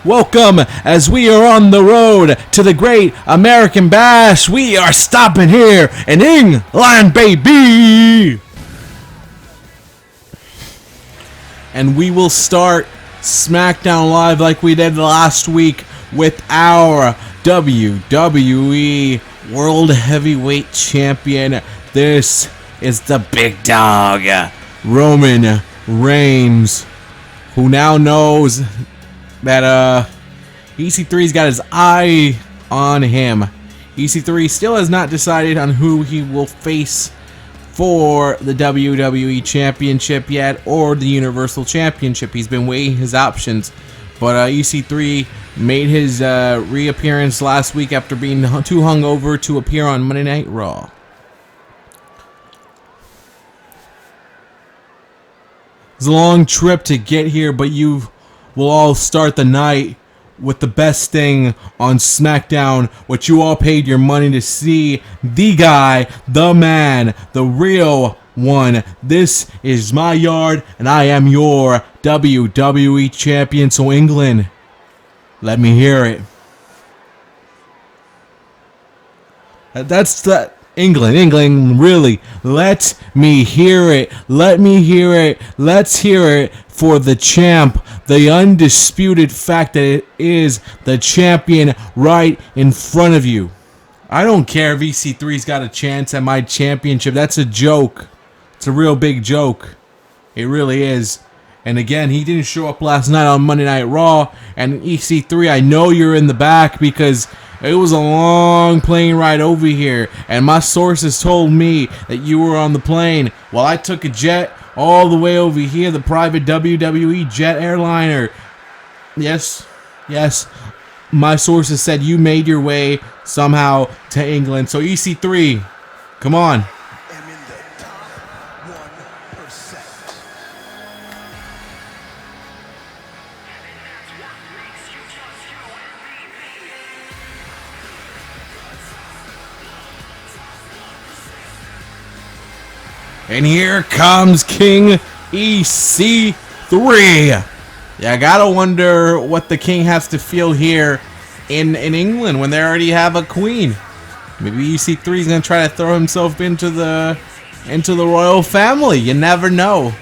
Welcome as we are on the road to the Great American Bash. We are stopping here in England, baby! And we will start Smackdown Live like we did last week with our WWE World Heavyweight Champion. This is the big dog, Roman Reigns, who now knows that EC3's got his eye on him. EC3 still has not decided on who he will face for the WWE Championship yet, or the Universal Championship. He's been weighing his options, but EC3 made his reappearance last week after being too hungover to appear on Monday Night Raw. It's a long trip to get here, but you will all start the night with the best thing on SmackDown, what you all paid your money to see. The guy, the man, the real one. This is my yard, and I am your WWE Champion. So England, let me hear it. That's the England, really. Let me hear it. Let me hear it. Let's hear it for the champ. The undisputed fact that it is the champion right in front of you. I don't care if EC3's got a chance at my championship. That's a joke. It's a real big joke. It really is. And again, he didn't show up last night on Monday Night Raw. And EC3, I know you're in the back because it was a long plane ride over here. And my sources told me that you were on the plane while I took a jet all the way over here, the private WWE jet airliner. Yes, my sources said you made your way somehow to England. So EC3, come on. I'm in the top 1%. And here comes King EC3. Yeah, I gotta wonder what the king has to feel here in England when they already have a queen. Maybe EC3 is gonna try to throw himself into the royal family. You never know.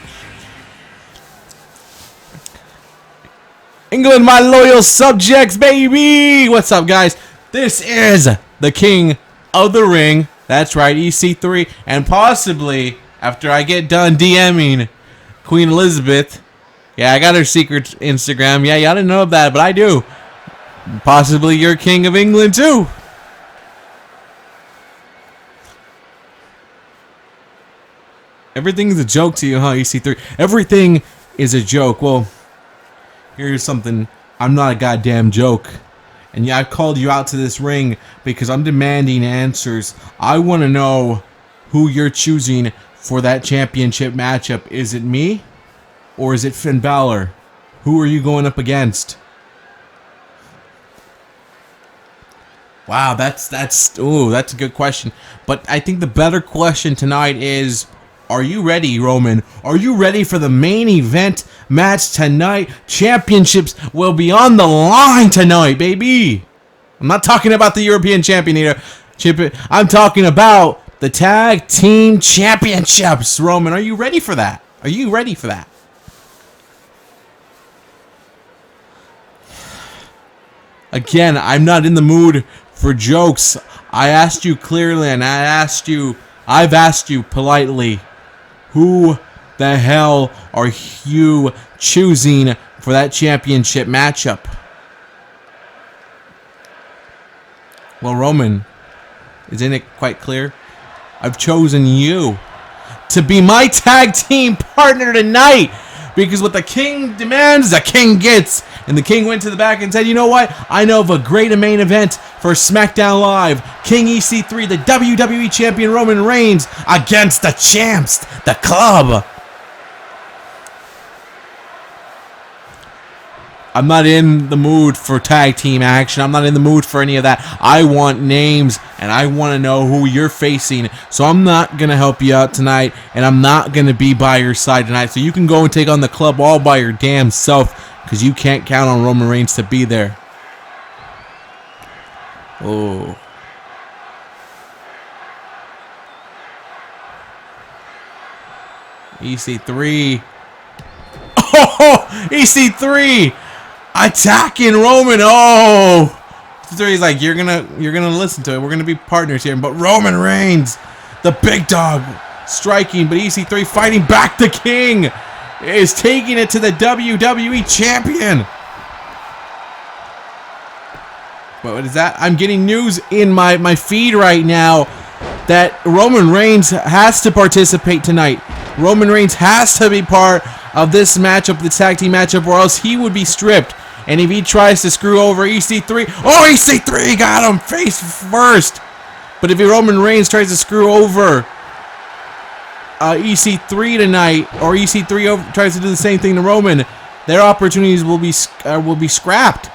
England, my loyal subjects, baby! What's up, guys? This is the king of the ring. That's right, EC3, and possibly, after I get done DMing Queen Elizabeth, yeah, I got her secret Instagram. Yeah, y'all didn't know of that, but I do. Possibly you're King of England too. Everything's a joke to you, huh, EC3? Everything is a joke. Well, here's something. I'm not a goddamn joke. And yeah, I've called you out to this ring because I'm demanding answers. I want to know who you're choosing for that championship matchup. Is it me? Or is it Finn Balor? Who are you going up against? Wow, that's a good question. But I think the better question tonight is, are you ready, Roman? Are you ready for the main event match tonight? Championships will be on the line tonight, baby. I'm not talking about the European champion here. I'm talking about the tag team championships. Roman, are you ready for that? Are you ready for that? Again, I'm not in the mood for jokes. I asked you clearly, and I've asked you politely, who the hell are you choosing for that championship matchup? Well, Roman, isn't it quite clear? I've chosen you to be my tag team partner tonight, because what the king demands, the king gets. And the king went to the back and said, you know what? I know of a great main event for SmackDown Live. King EC3, the WWE Champion Roman Reigns, against the champs, the club. I'm not in the mood for tag team action. I'm not in the mood for any of that. I want names, and I want to know who you're facing. So I'm not going to help you out tonight, and I'm not going to be by your side tonight. So you can go and take on the club all by your damn self. because you can't count on Roman Reigns to be there. Oh. EC3. Oh, EC3 attacking Roman. Oh, EC3 is like, you're gonna listen to it. We're gonna be partners here. But Roman Reigns, the big dog, striking. But EC3 fighting back. The King is taking it to the WWE champion. What is that? I'm getting news in my feed right now that Roman Reigns has to participate tonight. Roman Reigns has to be part of this matchup, the tag team matchup, or else he would be stripped. And if he tries to screw over EC3, oh, EC3 got him face first. But if Roman Reigns tries to screw over EC3 tonight, or EC3 tries to do the same thing to Roman, their opportunities will be scrapped.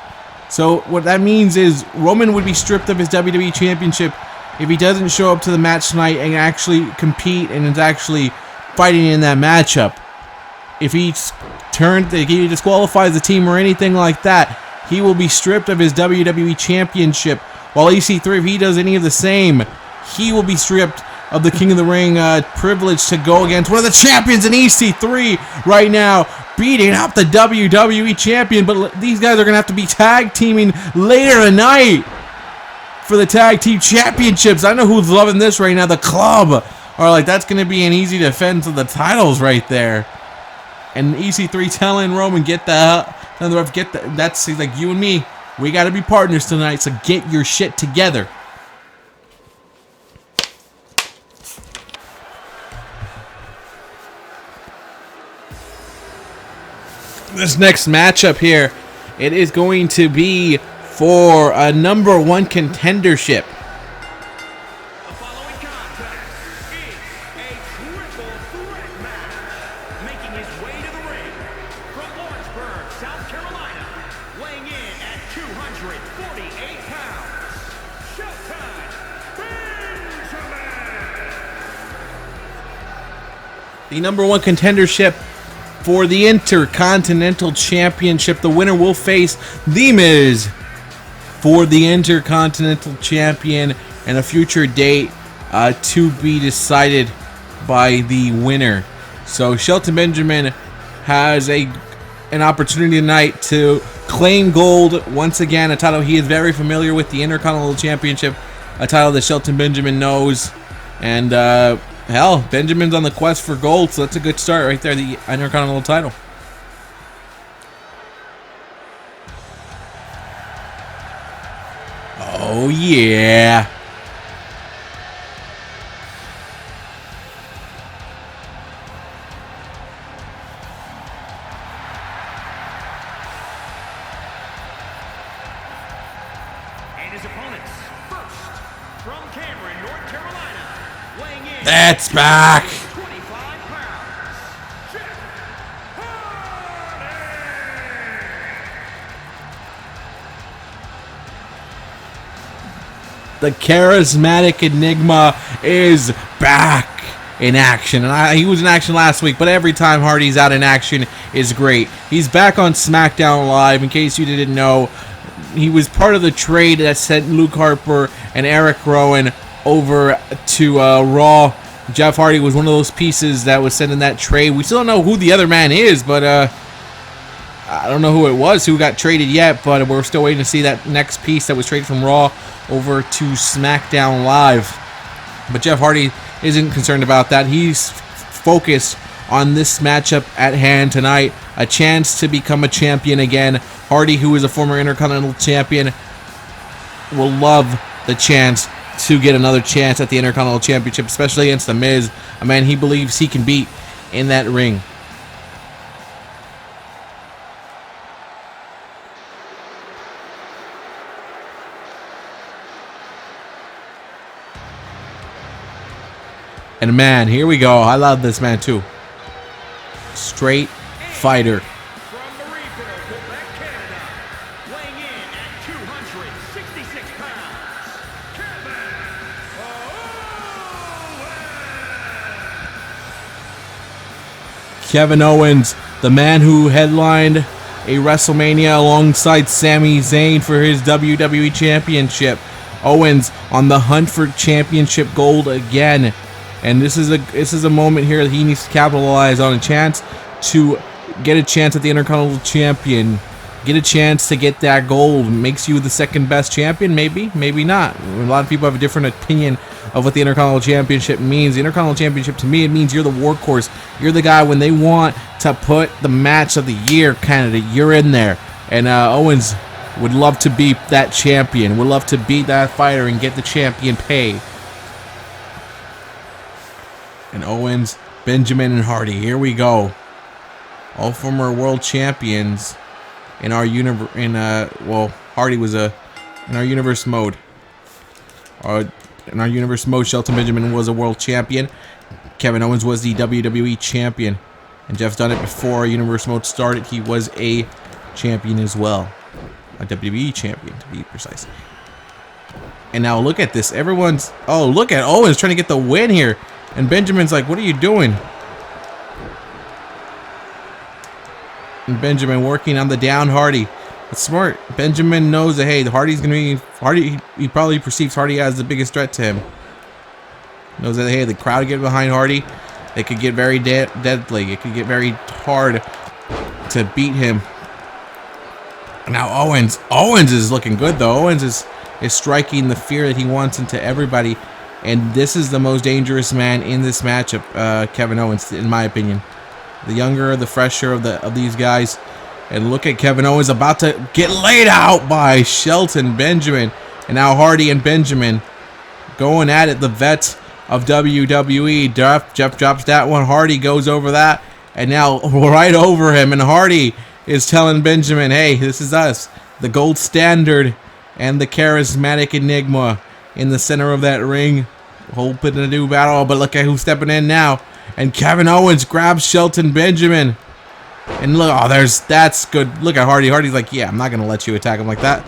So what that means is Roman would be stripped of his WWE Championship if he doesn't show up to the match tonight and actually compete and is actually fighting in that matchup. If he disqualifies the team or anything like that, he will be stripped of his WWE Championship. While EC3, if he does any of the same, he will be stripped of the King of the Ring privilege to go against one of the champions in EC3 right now, beating up the WWE Champion. But these guys are going to have to be tag teaming later tonight for the Tag Team Championships. I know who's loving this right now. The Club are like, that's going to be an easy defense of the titles right there. And EC3 telling Roman, that's like, you and me, we got to be partners tonight, so get your shit together. This next matchup here, it is going to be for a #1 contendership. The following contest is a triple threat match. Making his way to the ring from Lawrenceburg, South Carolina, weighing in at 248 pounds, Shelton Benjamin. The #1 contendership for the Intercontinental Championship. The winner will face The Miz for the Intercontinental Champion, and a future date to be decided by the winner. So Shelton Benjamin has an opportunity tonight to claim gold once again, a title he is very familiar with, the Intercontinental Championship, a title that Shelton Benjamin knows. And hell, Benjamin's on the quest for gold, so that's a good start right there, the Intercontinental title. Oh yeah. And his opponents, first from Cameron, North Carolina, weighing in That's back. 25 pounds, Jeff Hardy. The charismatic Enigma is back in action. And he was in action last week, but every time Hardy's out in action is great. He's back on Smackdown Live. In case you didn't know, he was part of the trade that sent Luke Harper and Eric Rowan over to Raw. Jeff Hardy was one of those pieces that was sent in that trade. We still don't know who the other man is, but I don't know who it was who got traded yet, but we're still waiting to see that next piece that was traded from Raw over to SmackDown Live. But Jeff Hardy isn't concerned about that. He's focused on this matchup at hand tonight. A chance to become a champion again. Hardy, who is a former Intercontinental Champion, will love the chance to get another chance at the Intercontinental Championship, especially against The Miz, a man he believes he can beat in that ring. And man, here we go. I love this man too. Straight fighter. From Marieville, Quebec, Canada, weighing in at 266 pounds, Kevin Owens. Kevin Owens, the man who headlined a WrestleMania alongside Sami Zayn for his WWE Championship. Owens on the hunt for championship gold again. And this is a moment here that he needs to capitalize on, a chance to get a chance at the Intercontinental Champion. Get a chance to get that gold. Makes you the second best champion, maybe, maybe not. A lot of people have a different opinion of what the Intercontinental Championship means. The Intercontinental Championship, to me, it means you're the workhorse. You're the guy when they want to put the match of the year candidate, you're in there. And Owens would love to be that champion. Would love to beat that fighter and get the champion pay. And Owens, Benjamin, and Hardy. Here we go. All former world champions in our universe. Well, Hardy was in our universe mode. In our universe mode, Shelton Benjamin was a world champion. Kevin Owens was the WWE champion. And Jeff's done it before our universe mode started. He was a champion as well. A WWE champion, to be precise. And now look at this. Everyone's... Oh, look at Owens trying to get the win here. And Benjamin's like, what are you doing? And Benjamin working on the down Hardy. It's smart. Benjamin knows that, hey, Hardy's going to be... Hardy, he probably perceives Hardy as the biggest threat to him. Knows that, hey, the crowd get behind Hardy. It could get very deadly. It could get very hard to beat him. Now Owens is looking good though. Owens is striking the fear that he wants into everybody, and this is the most dangerous man in this matchup, Kevin Owens, in my opinion. The younger, the fresher of these guys. And look at Kevin Owens about to get laid out by Shelton Benjamin, and now Hardy and Benjamin going at it. The vets of WWE. Jeff drops that one. Hardy goes over that, and now right over him, and Hardy is telling Benjamin, hey, this is us, the gold standard and the charismatic enigma in the center of that ring, hoping to do battle. But look at who's stepping in now, and Kevin Owens grabs Shelton Benjamin, and look, oh, that's good. Look at Hardy. Hardy's like, yeah, I'm not gonna let you attack him like that.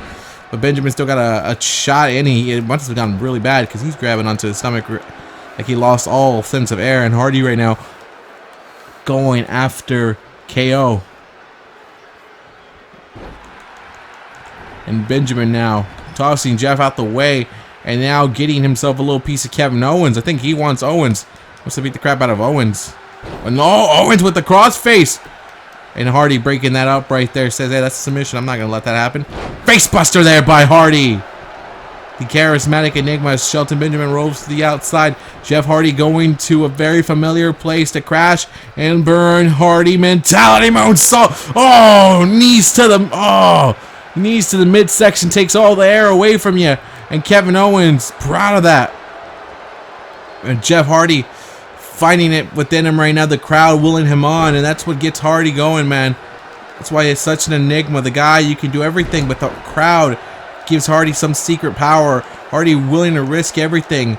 But Benjamin still got a shot in. It must have gone really bad because he's grabbing onto his stomach like he lost all sense of air. And Hardy right now going after KO. And Benjamin now tossing Jeff out the way, and now getting himself a little piece of Kevin Owens. I think he wants Owens. Wants to beat the crap out of Owens. And no, Owens with the crossface. And Hardy breaking that up right there. Says, hey, that's a submission. I'm not going to let that happen. Facebuster there by Hardy. The charismatic enigma as Shelton Benjamin rolls to the outside. Jeff Hardy going to a very familiar place to crash and burn. Hardy mentality moonsault. Oh, knees to the midsection, takes all the air away from you. And Kevin Owens, proud of that. And Jeff Hardy finding it within him right now. The crowd willing him on, and that's what gets Hardy going, man. That's why it's such an enigma. The guy, you can do everything, but the crowd gives Hardy some secret power. Hardy willing to risk everything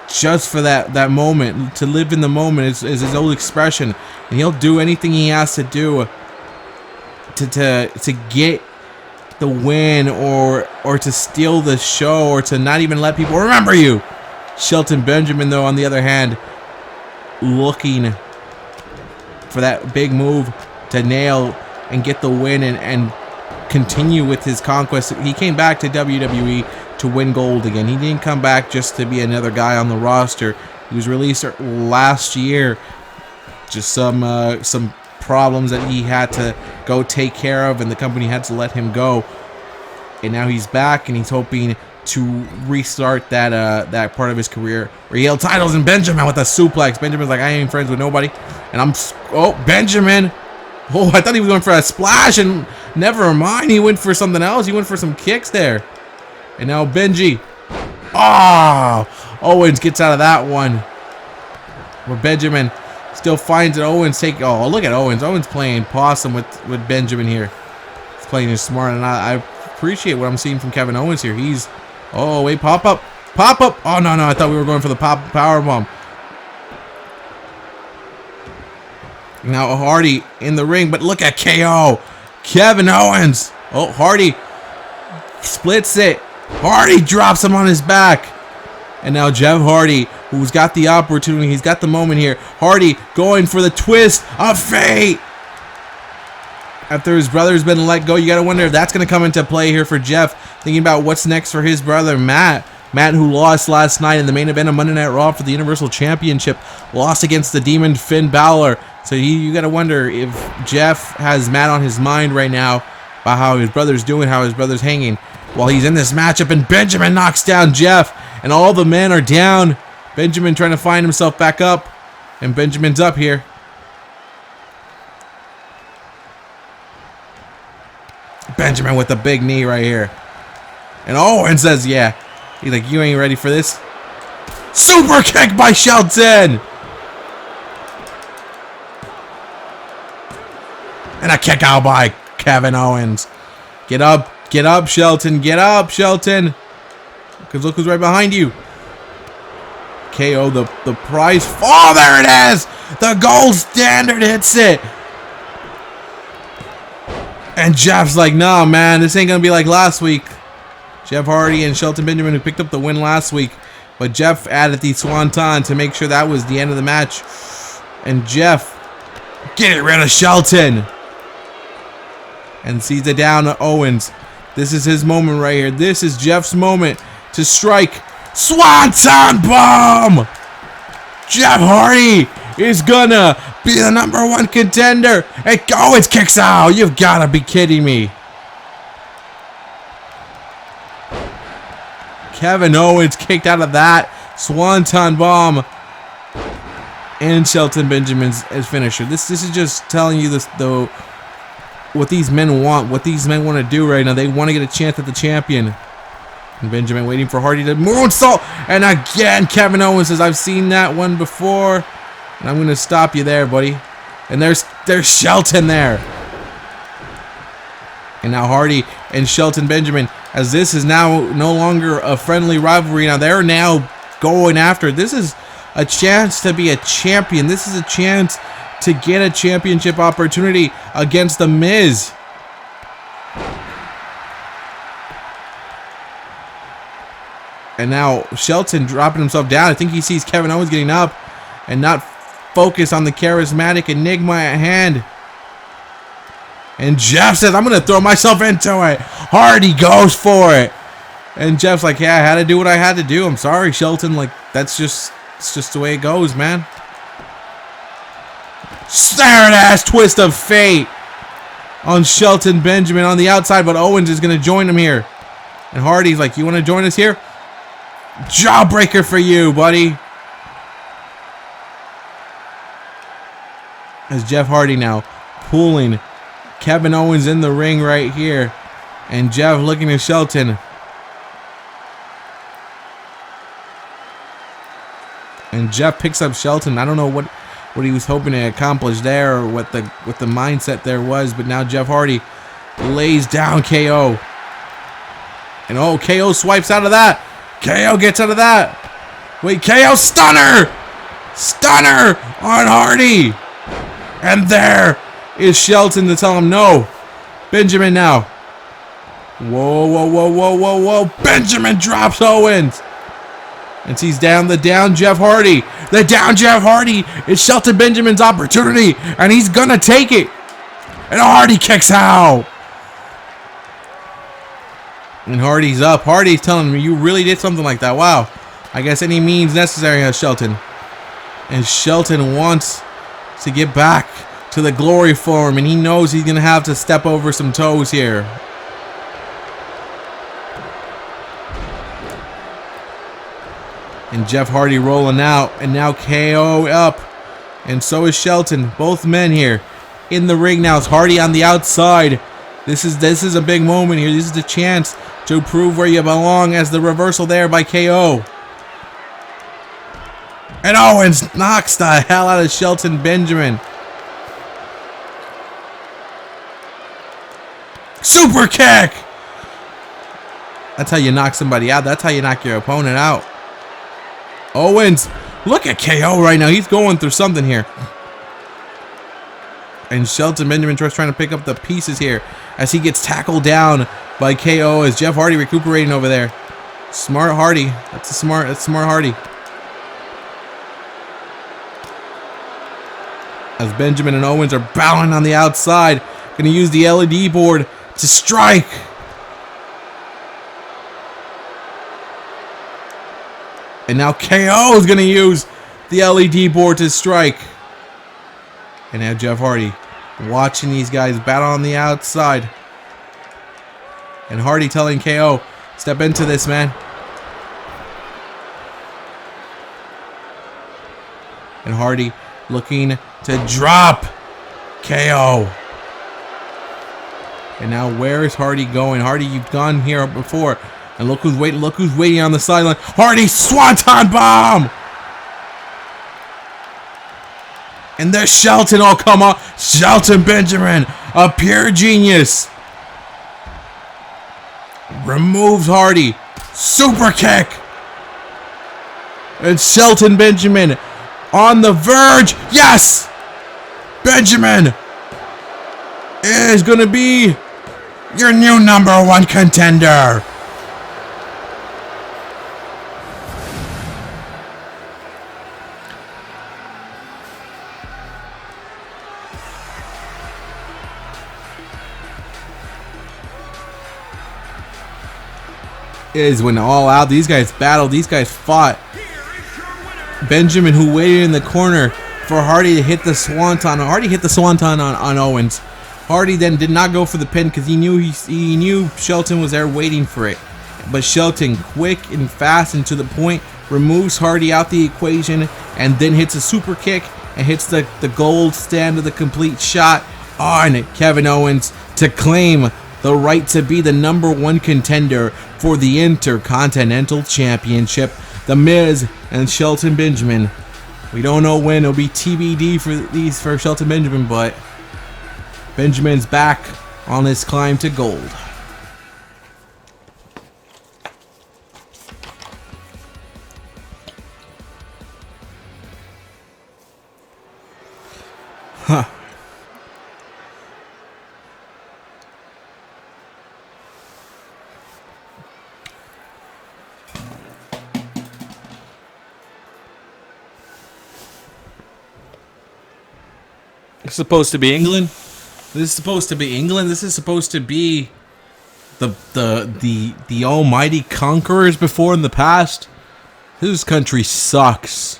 just for that moment. To live in the moment is his old expression. And he'll do anything he has to do to get the win, or to steal the show, or to not even let people remember you. Shelton Benjamin, though, on the other hand, looking for that big move to nail and get the win and continue with his conquest. He came back to WWE to win gold again. He didn't come back just to be another guy on the roster. He was released last year. Just some problems that he had to go take care of, and the company had to let him go. And now he's back, and he's hoping to restart that part of his career where he held titles. And Benjamin with a suplex. Benjamin's like, I ain't friends with nobody. And Benjamin. Oh, I thought he was going for a splash, and never mind. He went for something else. He went for some kicks there. And now Benji. Oh, Owens gets out of that one. Where Benjamin still finds it. Owens oh, look at Owens. Owens playing possum with Benjamin here. He's playing his smart, and I appreciate what I'm seeing from Kevin Owens here. He's, oh wait, pop up. Oh no, I thought we were going for the power bomb. Now Hardy in the ring, but look at KO. Kevin Owens. Oh, Hardy splits it. Hardy drops him on his back. And now Jeff Hardy, who's got the opportunity, he's got the moment here. Hardy going for the twist of fate. After his brother's been let go, you got to wonder if that's going to come into play here for Jeff. Thinking about what's next for his brother, Matt. Matt, who lost last night in the main event of Monday Night Raw for the Universal Championship, lost against the Demon Finn Balor. So you got to wonder if Jeff has Matt on his mind right now about how his brother's doing, how his brother's hanging while he's in this matchup. And Benjamin knocks down Jeff, and all the men are down. Benjamin trying to find himself back up, and Benjamin's up here. Benjamin with the big knee right here. And Owen says, yeah. He's like, you ain't ready for this. Super kick by Shelton. And a kick out by Kevin Owens. Get up, Shelton. Get up, Shelton. Because look who's right behind you. KO the prize. Oh, there it is. The gold standard hits it. And Jeff's like, nah, man, this ain't going to be like last week. Jeff Hardy and Shelton Benjamin, who picked up the win last week. But Jeff added the Swanton to make sure that was the end of the match. And Jeff getting rid of Shelton. And sees it down to Owens. This is his moment right here. This is Jeff's moment to strike. Swanton bomb! Jeff Hardy is gonna be the #1 contender. And Owens kicks out. You've got to be kidding me. Kevin Owens kicked out of that Swanton bomb. And Shelton Benjamin's finisher. This is just telling you what these men want, what these men want to do right now. They want to get a chance at the champion. And Benjamin waiting for Hardy to moonsault. And again, Kevin Owens says, I've seen that one before. And I'm going to stop you there, buddy. And there's Shelton there. And now Hardy and Shelton Benjamin, as this is now no longer a friendly rivalry. Now they're now going after. This is a chance to be a champion. This is a chance to get a championship opportunity against The Miz. And now Shelton dropping himself down. I think he sees Kevin Owens getting up and not focus on the charismatic Enigma at hand. And Jeff says, I'm going to throw myself into it. Hardy goes for it. And Jeff's like, yeah, I had to do what I had to do. I'm sorry, Shelton. Like, it's just the way it goes, man. Staring ass twist of fate on Shelton Benjamin on the outside, but Owens is going to join him here. And Hardy's like, you want to join us here? Jawbreaker for you, buddy. As Jeff Hardy now pulling Kevin Owens in the ring right here. And Jeff looking at Shelton. And Jeff picks up Shelton. I don't know what he was hoping to accomplish there, or what the mindset there was, but now Jeff Hardy lays down KO. And oh, KO swipes out of that. KO gets out of that. Wait, KO stunner! Stunner on Hardy! And there is Shelton to tell him no. Benjamin now. Whoa, whoa, whoa, whoa, whoa, whoa. Benjamin drops Owens. And he's down the down Jeff Hardy. The down Jeff Hardy is Shelton Benjamin's opportunity. And he's going to take it. And Hardy kicks out. And Hardy's up. Hardy's telling me, you really did something like that. Wow. I guess any means necessary has Shelton. And Shelton wants to get back to the glory for him. And he knows he's going to have to step over some toes here. And Jeff Hardy rolling out. And now KO up. And so is Shelton. Both men here in the ring now. It's Hardy on the outside. This is a big moment here. This is the chance to prove where you belong, as the reversal there by KO. And Owens knocks the hell out of Shelton Benjamin. Super kick! That's how you knock somebody out. That's how you knock your opponent out. Owens, look at KO right now. He's going through something here. And Shelton Benjamin trying to pick up the pieces here as he gets tackled down by KO, as Jeff Hardy recuperating over there. Smart Hardy. That's smart Hardy. As Benjamin and Owens are battling on the outside. Gonna use the LED board to strike. And now KO is gonna use the LED board to strike. And now Jeff Hardy watching these guys battle on the outside. And Hardy telling KO, step into this, man. And Hardy looking to drop KO. And now where is Hardy going? Hardy, you've gone here before. And look who's waiting on the sideline. Hardy, Swanton Bomb! And there's Shelton, oh come on. Shelton Benjamin, a pure genius. Removes Hardy. Super kick. And Shelton Benjamin on the verge. Yes! Benjamin is going to be your new #1 contender. Is when all out, these guys battled, these guys fought. Benjamin, who waited in the corner for Hardy to hit the swanton. Hardy hit the swanton on Owens. Hardy then did not go for the pin because he knew Shelton was there waiting for it. But Shelton, quick and fast and to the point, removes Hardy out the equation and then hits a super kick and hits the gold stand of the complete shot on Kevin Owens to claim the right to be the #1 contender for the Intercontinental Championship. The Miz and Shelton Benjamin. We don't know when. It'll be TBD for Shelton Benjamin, but Benjamin's back on his climb to gold. Huh. It's supposed to be England. This is supposed to be England. This is supposed to be the almighty conquerors before in the past. This country sucks.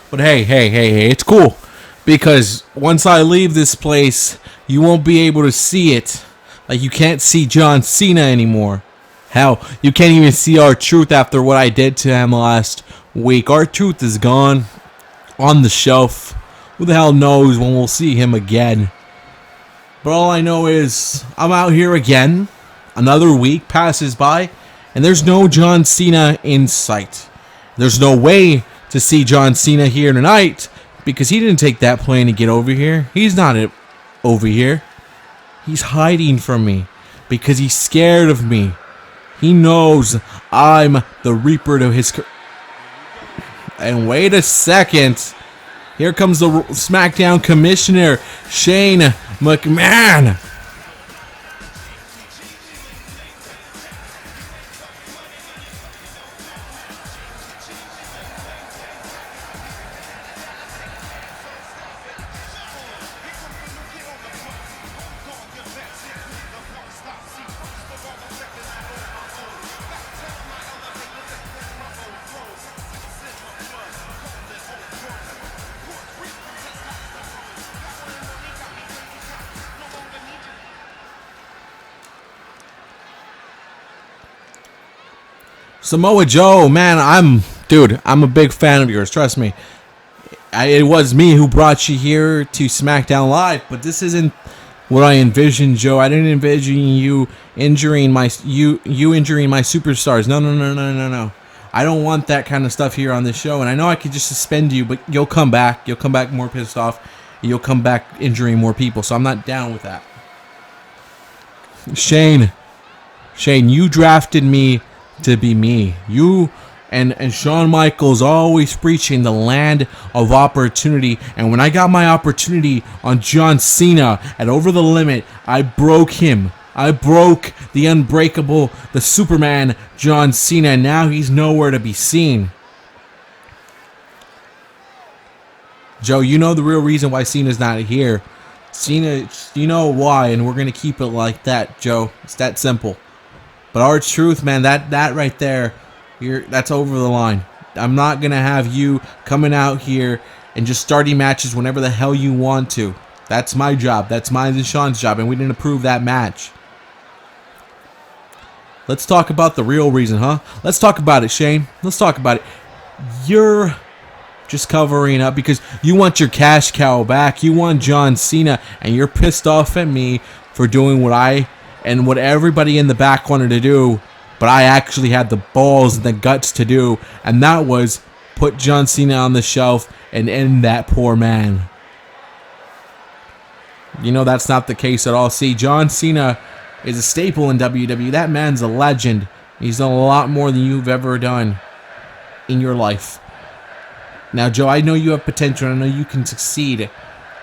But hey, it's cool. Because once I leave this place, you won't be able to see it. Like you can't see John Cena anymore. Hell, you can't even see R-Truth after what I did to him last week. R-Truth is gone. On the shelf. Who the hell knows when we'll see him again? But all I know is I'm out here again. Another week passes by, and there's no John Cena in sight. There's no way to see John Cena here tonight because he didn't take that plane to get over here. He's not over here. He's hiding from me because he's scared of me. He knows I'm the reaper to his... And wait a second. Here comes the Smackdown commissioner, Shane McMahon. Samoa Joe, man, I'm a big fan of yours. Trust me. It was me who brought you here to SmackDown Live, but this isn't what I envisioned, Joe. I didn't envision you injuring my superstars. No. I don't want that kind of stuff here on this show, and I know I could just suspend you, but you'll come back. You'll come back more pissed off. You'll come back injuring more people, so I'm not down with that. Shane, you drafted me to be me. You and Shawn Michaels always preaching the land of opportunity. And when I got my opportunity on John Cena at Over the Limit, I broke him. I broke the unbreakable, the Superman John Cena. And now he's nowhere to be seen. Joe, you know the real reason why Cena's not here. It's Cena, you know why, and we're gonna keep it like that, Joe. It's that simple. But R-Truth, man, that right there, that's over the line. I'm not gonna have you coming out here and just starting matches whenever the hell you want to. That's my job. That's mine and Sean's job, and we didn't approve that match. Let's talk about the real reason, huh? Let's talk about it, Shane. Let's talk about it. You're just covering up because you want your cash cow back. You want John Cena, and you're pissed off at me for doing what I and what everybody in the back wanted to do, but I actually had the balls and the guts to do, and that was put John Cena on the shelf and end that poor man. You know that's not the case at all. See, John Cena is a staple in WWE. That man's a legend. He's done a lot more than you've ever done in your life. Now, Joe, I know you have potential. I know you can succeed.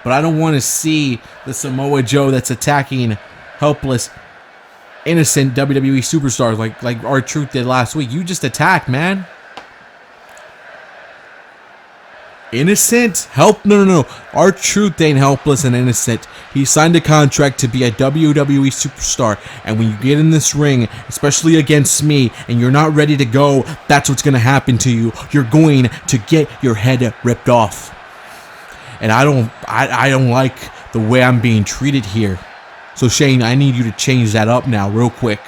But I don't want to see the Samoa Joe that's attacking helpless, innocent WWE superstars like R-Truth did last week. You just attacked, man. Innocent? No. R-Truth ain't helpless and innocent. He signed a contract to be a WWE superstar. And when you get in this ring, especially against me, and you're not ready to go, that's what's going to happen to you. You're going to get your head ripped off. And I don't like the way I'm being treated here. So Shane, I need you to change that up now real quick.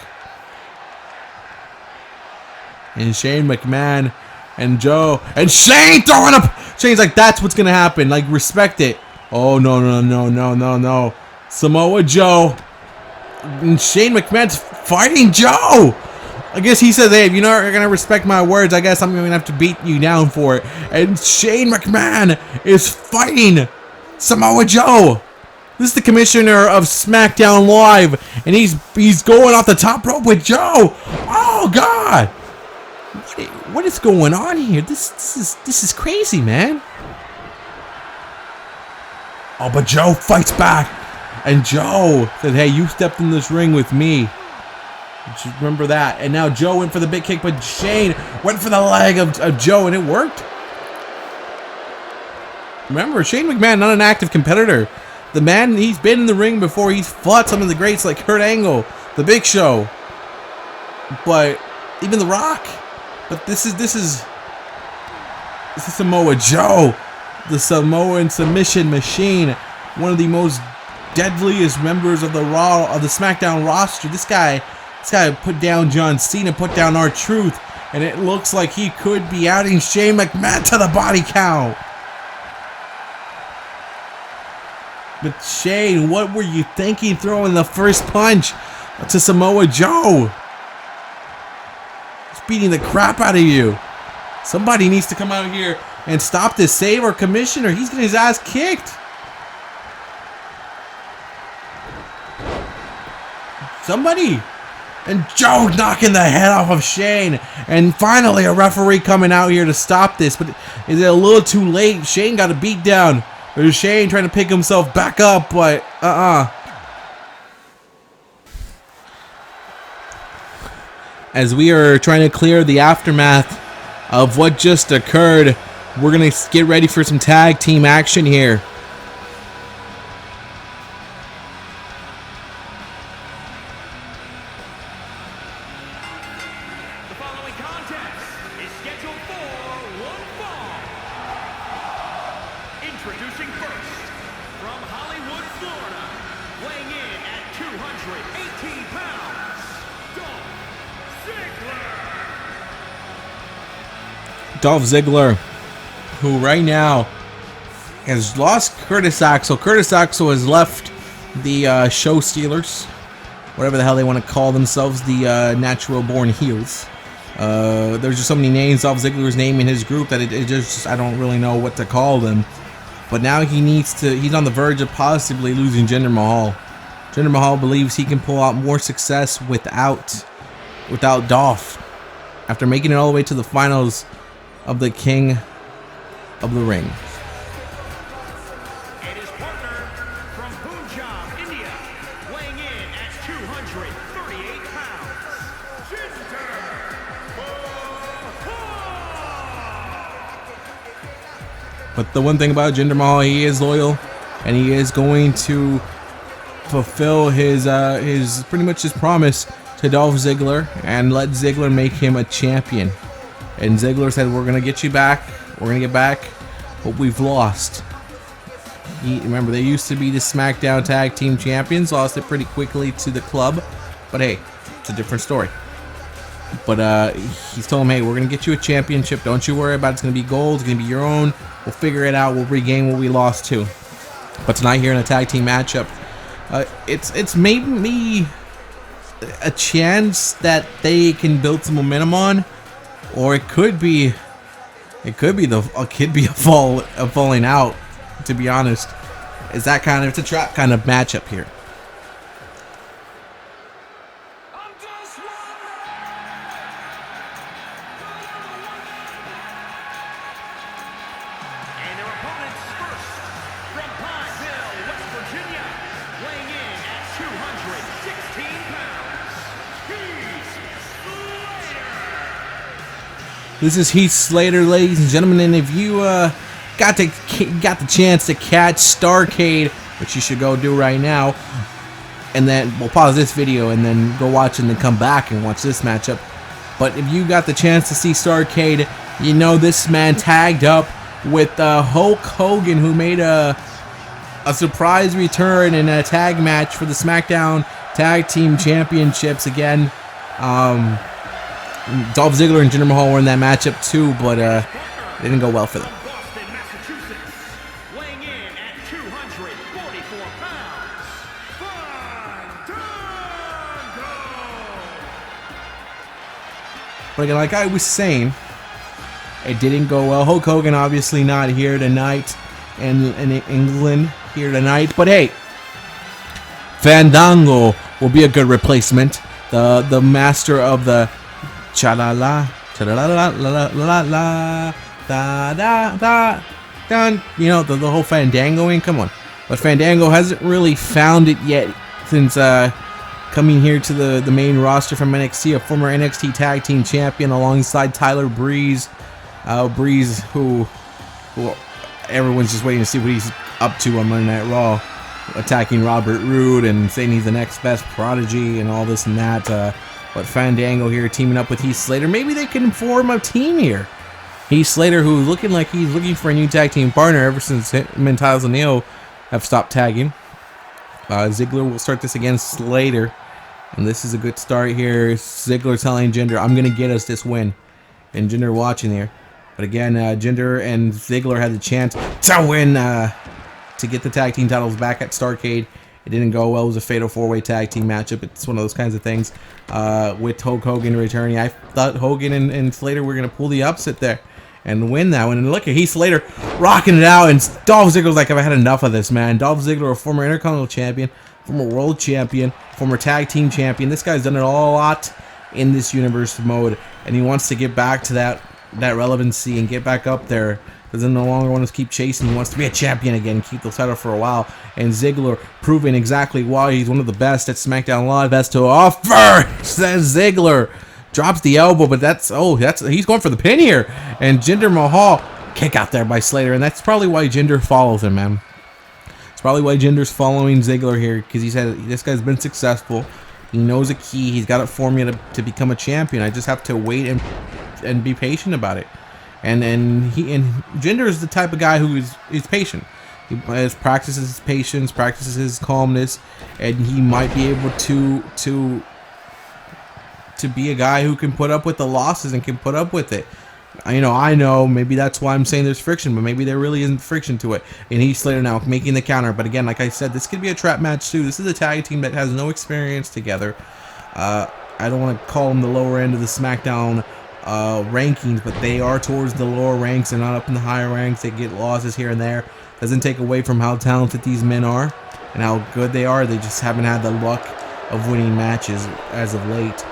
And Shane McMahon and Joe and Shane throwing up. Shane's like, that's what's gonna happen. Like, respect it. Oh no. Samoa Joe and Shane McMahon's fighting Joe. I guess he says, hey, if you're not gonna respect my words, I guess I'm gonna have to beat you down for it. And Shane McMahon is fighting Samoa Joe. This is the commissioner of Smackdown Live, and he's going off the top rope with Joe. Oh God. What is going on here? This is crazy, man. Oh, but Joe fights back, and Joe said, "Hey, you stepped in this ring with me. Just remember that." And now Joe went for the big kick, but Shane went for the leg of Joe, and it worked. Remember, Shane McMahon, not an active competitor. The man, he's been in the ring before. He's fought some of the greats like Kurt Angle, The Big Show, but even The Rock. But this is Samoa Joe, the Samoan submission machine, one of the most deadliest members of the SmackDown roster. This guy put down John Cena, put down R-Truth, and it looks like he could be adding Shane McMahon to the body count. But Shane, what were you thinking throwing the first punch to Samoa Joe? Beating the crap out of you. Somebody needs to come out here and stop this. Save our commissioner. He's getting his ass kicked. Somebody. And Joe knocking the head off of Shane. And finally a referee coming out here to stop this. But is it a little too late? Shane got a beat down. There's Shane trying to pick himself back up, but As we are trying to clear the aftermath of what just occurred, we're going to get ready for some tag team action here. The following contest is scheduled for one fall. Introducing first, from Hollywood, Florida, weighing in at 218 pounds, Dolph Ziggler, who right now has lost Curtis Axel. Curtis Axel has left the show stealers, whatever the hell they want to call themselves, the natural born heels. There's just so many names Dolph Ziggler's name in his group that it just I don't really know what to call them. But now he's on the verge of possibly losing Jinder Mahal. Jinder Mahal believes he can pull out more success without Dolph after making it all the way to the finals of the King of the Ring. And his partner from Punjab, India, weighing in at 238 pounds, Jinder Mahal. But the one thing about Jinder Mahal, he is loyal and he is going to fulfill his pretty much his promise to Dolph Ziggler and let Ziggler make him a champion. And Ziggler said, "We're gonna get you back. We're gonna get back what we've lost." Remember, they used to be the SmackDown Tag Team Champions, lost it pretty quickly to the club, but hey, it's a different story. But he's told him, "Hey, we're gonna get you a championship. Don't you worry about it. It's gonna be gold. It's gonna be your own. We'll figure it out. We'll regain what we lost too." But tonight here in a tag team matchup, it's maybe a chance that they can build some momentum on, or it could be a falling out. To be honest, it's a trap kind of matchup here. And their opponents first, from Pineville, West Virginia, weighing in at 216 pounds, Heath Slater. This is Heath Slater, ladies and gentlemen, and if you got the chance to catch Starrcade, which you should go do right now, and then we'll pause this video and then go watch and then come back and watch this matchup. But if you got the chance to see Starrcade, you know this man tagged up with Hulk Hogan, who made a surprise return in a tag match for the SmackDown Tag Team Championships again. Dolph Ziggler and Jinder Mahal were in that matchup too, but it didn't go well for them. Boston, Massachusetts, weighing in at 244 pounds, Fandango. But again, like I was saying, it didn't go well. Hulk Hogan obviously not here tonight in England here tonight. But hey, Fandango will be a good replacement. The master of the cha-la-la, cha-la-la-la-la-la-la, da-da-da, dun. You know, the whole Fandangoing. Come on. But Fandango hasn't really found it yet since coming here to the main roster from NXT, a former NXT Tag Team Champion alongside Tyler Breeze. Breeze, who everyone's just waiting to see what he's up to on Monday Night Raw, attacking Robert Roode and saying he's the next best prodigy and all this and that. But Fandango here teaming up with Heath Slater. Maybe they can form a team here. Heath Slater, who's looking like he's looking for a new tag team partner ever since him and Tyler O'Neil have stopped tagging. Ziggler will start this against Slater. And this is a good start here. Ziggler telling Jinder, "I'm going to get us this win." And Jinder watching here. But again, Jinder and Ziggler had the chance to win, to get the tag team titles back at Starrcade. It didn't go well. It was a fatal four-way tag team matchup. It's one of those kinds of things. With Hulk Hogan returning, I thought Hogan and Slater were going to pull the upset there and win that one. And look at Heath Slater rocking it out. And Dolph Ziggler's like, "I've had enough of this, man." Dolph Ziggler, a former Intercontinental Champion, former World Champion, former Tag Team Champion. This guy's done it all a lot in this universe mode, and he wants to get back to that relevancy and get back up there. Doesn't no longer want to keep chasing. He wants to be a champion again, keep the title for a while. And Ziggler proving exactly why he's one of the best at SmackDown Live has to offer. Says Ziggler, drops the elbow, but he's going for the pin here. And Jinder Mahal kick out there by Slater, and that's probably why Jinder follows him, man. It's probably why Jinder's following Ziggler here, because he said this guy's been successful. He knows a key. He's got it for me to become a champion. I just have to wait and be patient about it. And Jinder is the type of guy who is patient. He practices his patience, practices his calmness, and he might be able to be a guy who can put up with the losses and can put up with it. I know, maybe that's why I'm saying there's friction, but maybe there really isn't friction to it. And Heath Slater now making the counter. But again, like I said, this could be a trap match too. This is a tag team that has no experience together. I don't want to call them the lower end of the SmackDown rankings, but they are towards the lower ranks and not up in the higher ranks. They get losses here and there. Doesn't take away from how talented these men are and how good they are. They just haven't had the luck of winning matches as of late.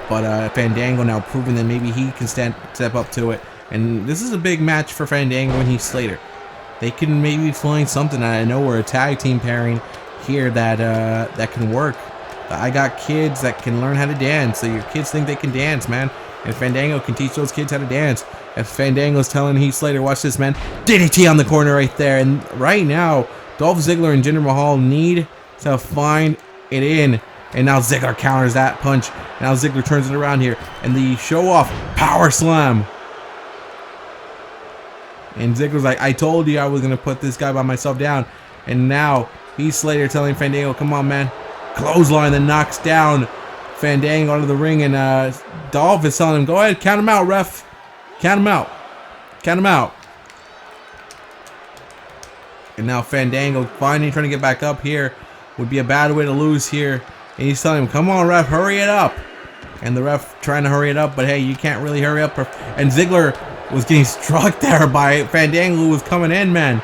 But Fandango now proving that maybe he can step up to it. And this is a big match for Fandango and Heath Slater. They can maybe find something out of nowhere, a tag team pairing here that can work. I got kids that can learn how to dance, so your kids think they can dance, man. And Fandango can teach those kids how to dance. If Fandango's telling Heath Slater, watch this, man, DDT on the corner right there. And right now, Dolph Ziggler and Jinder Mahal need to find it in. And now Ziggler counters that punch. Now Ziggler turns it around here. And the show-off power slam. And Ziggler's like, I told you I was going to put this guy by myself down. And now Heath Slater telling Fandango, come on, man. Clothesline that knocks down Fandango out of the ring. And Dolph is telling him, go ahead, count him out, ref. Count him out. Count him out. And now Fandango finally trying to get back up here. Would be a bad way to lose here. And he's telling him, come on, ref, hurry it up. And the ref trying to hurry it up, but hey, you can't really hurry up. And Ziggler was getting struck there by Fandango, who was coming in, man.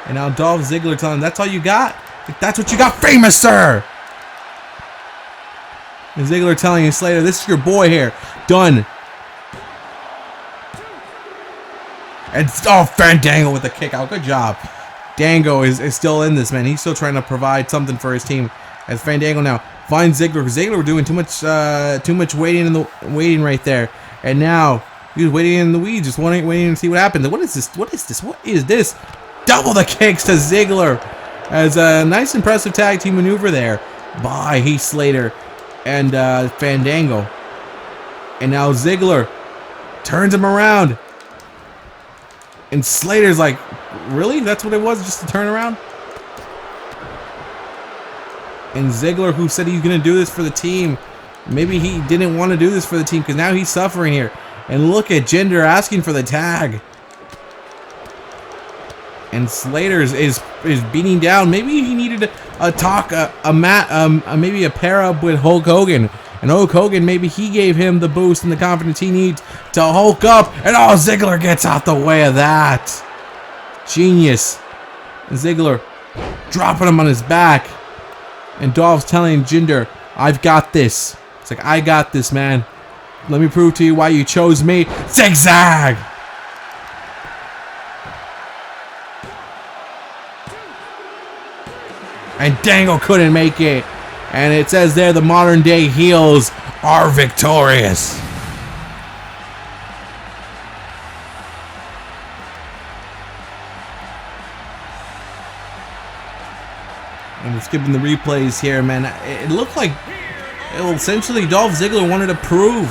And now Dolph Ziggler telling him, that's all you got? Like, that's what you got, famous sir! And Ziggler telling Slater, this is your boy here. Done. And oh, Fandango with the kick out. Good job. Dango is still in this, man. He's still trying to provide something for his team. As Fandango now finds Ziggler, because Ziggler were doing too much waiting right there. And now he was waiting in the weeds, just waiting to see what happens. What is this? What is this? What is this? Double the kicks to Ziggler. As a nice, impressive tag team maneuver there by Heath Slater and Fandango. And now Ziggler turns him around. And Slater's like, really? That's what it was? Just a turnaround? And Ziggler, who said he's going to do this for the team, maybe he didn't want to do this for the team because now he's suffering here. And look at Jinder asking for the tag. And Slater is beating down. Maybe he needed maybe a pair up with Hulk Hogan. And Hulk Hogan, maybe he gave him the boost and the confidence he needs to Hulk up. And oh, Ziggler gets out the way of that. Genius. And Ziggler dropping him on his back. And Dolph's telling Jinder, I've got this. It's like, I got this, man. Let me prove to you why you chose me. Zigzag! And Dango couldn't make it. And it says there the modern day heels are victorious. And we're skipping the replays here, man. It looked like essentially Dolph Ziggler wanted to prove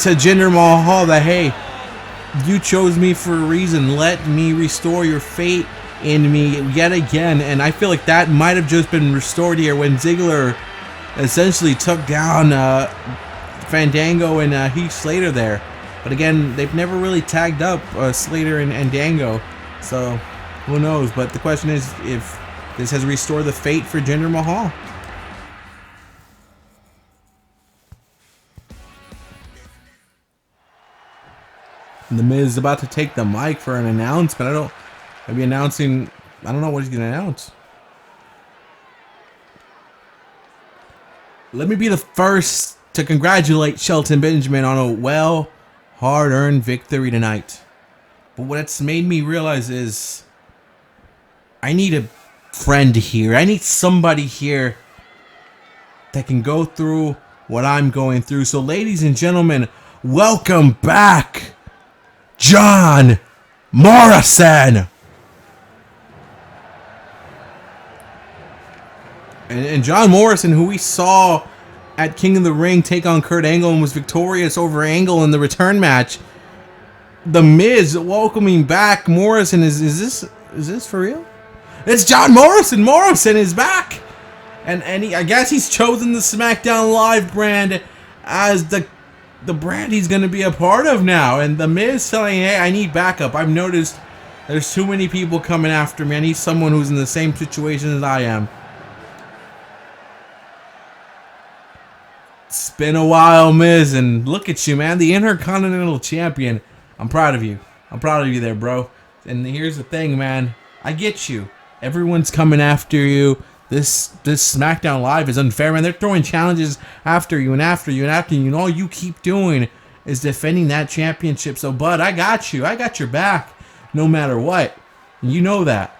to Jinder Mahal that, hey, you chose me for a reason. Let me restore your fate in me yet again. And I feel like that might have just been restored here when Ziggler essentially took down Fandango and Heath Slater there. But again, they've never really tagged up Slater and Dango. So who knows? But the question is if this has restored the fate for Jinder Mahal. And the Miz is about to take the mic for an announcement. I don't know what he's going to announce. Let me be the first to congratulate Shelton Benjamin on a hard-earned victory tonight. But what's made me realize is I need a friend here. I need somebody here that can go through what I'm going through. So ladies and gentlemen, welcome back, John Morrison. And John Morrison, who we saw at King of the Ring take on Kurt Angle and was victorious over Angle in the return match. The Miz welcoming back Morrison. Is this for real? It's John Morrison. Morrison is back. And I guess he's chosen the Smackdown Live brand as the brand he's going to be a part of now. And the Miz saying, hey, I need backup. I've noticed there's too many people coming after me. I need someone who's in the same situation as I am. It's been a while, Miz, and look at you, man. The Intercontinental Champion. I'm proud of you. I'm proud of you there, bro. And here's the thing, man. I get you. Everyone's coming after you. This SmackDown Live is unfair, man. They're throwing challenges after you and after you and after you. And all you keep doing is defending that championship. So, bud, I got you. I got your back no matter what. And you know that.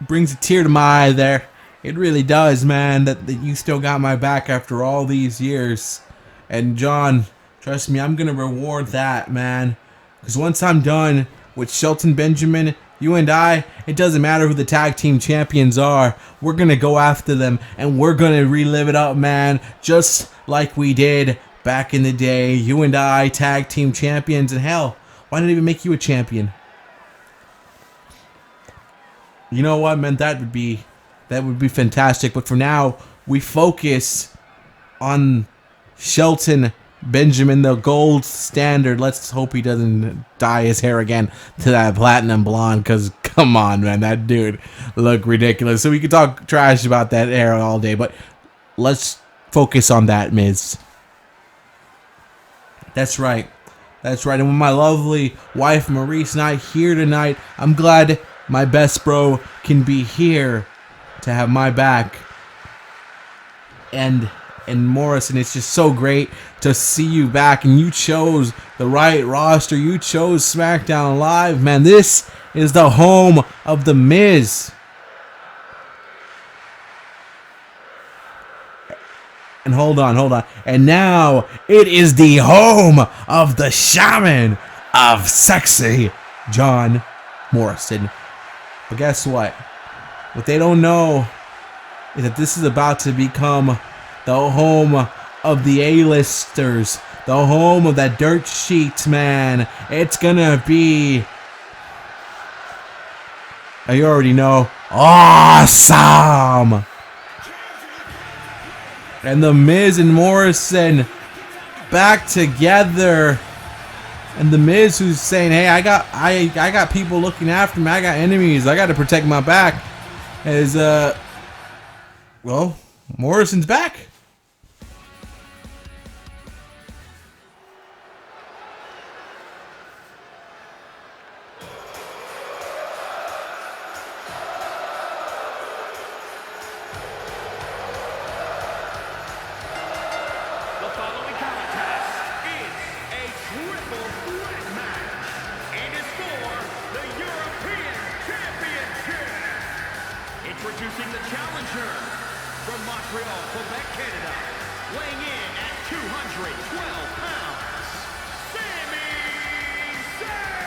Brings a tear to my eye there. It really does, man, that you still got my back after all these years. And John, trust me, I'm going to reward that, man. Because once I'm done with Shelton Benjamin You and I, it doesn't matter who the tag team champions are. We're going to go after them, and we're going to relive it up, man. Just like we did back in the day. You and I, tag team champions. And hell, why not even make you a champion? You know what, man? That would be fantastic. But for now, we focus on Shelton Benjamin, the gold standard. Let's hope he doesn't dye his hair again to that platinum blonde, because come on, man, that dude looked ridiculous. So we could talk trash about that hair all day, but let's focus on that, Miz. That's right. That's right. And with my lovely wife, Maurice, not here tonight, I'm glad my best bro can be here to have my back. And Morrison, it's just so great to see you back, and you chose the right roster. You chose SmackDown Live, man. This is the home of The Miz. And hold on. And now it is the home of the Shaman of Sexy, John Morrison. But guess what? What they don't know is that this is about to become the home of the A-listers, the home of that dirt sheet, man. It's gonna be, you already know, awesome. And The Miz and Morrison back together. And The Miz, who's saying, hey, I got people looking after me. I got enemies. I got to protect my back. Is well, Morrison's back. The following contest is a triple threat match and is for the European Championship. Introducing the challenger from Montreal, Quebec, Canada, weighing in at 212 pounds, Sami Zayn.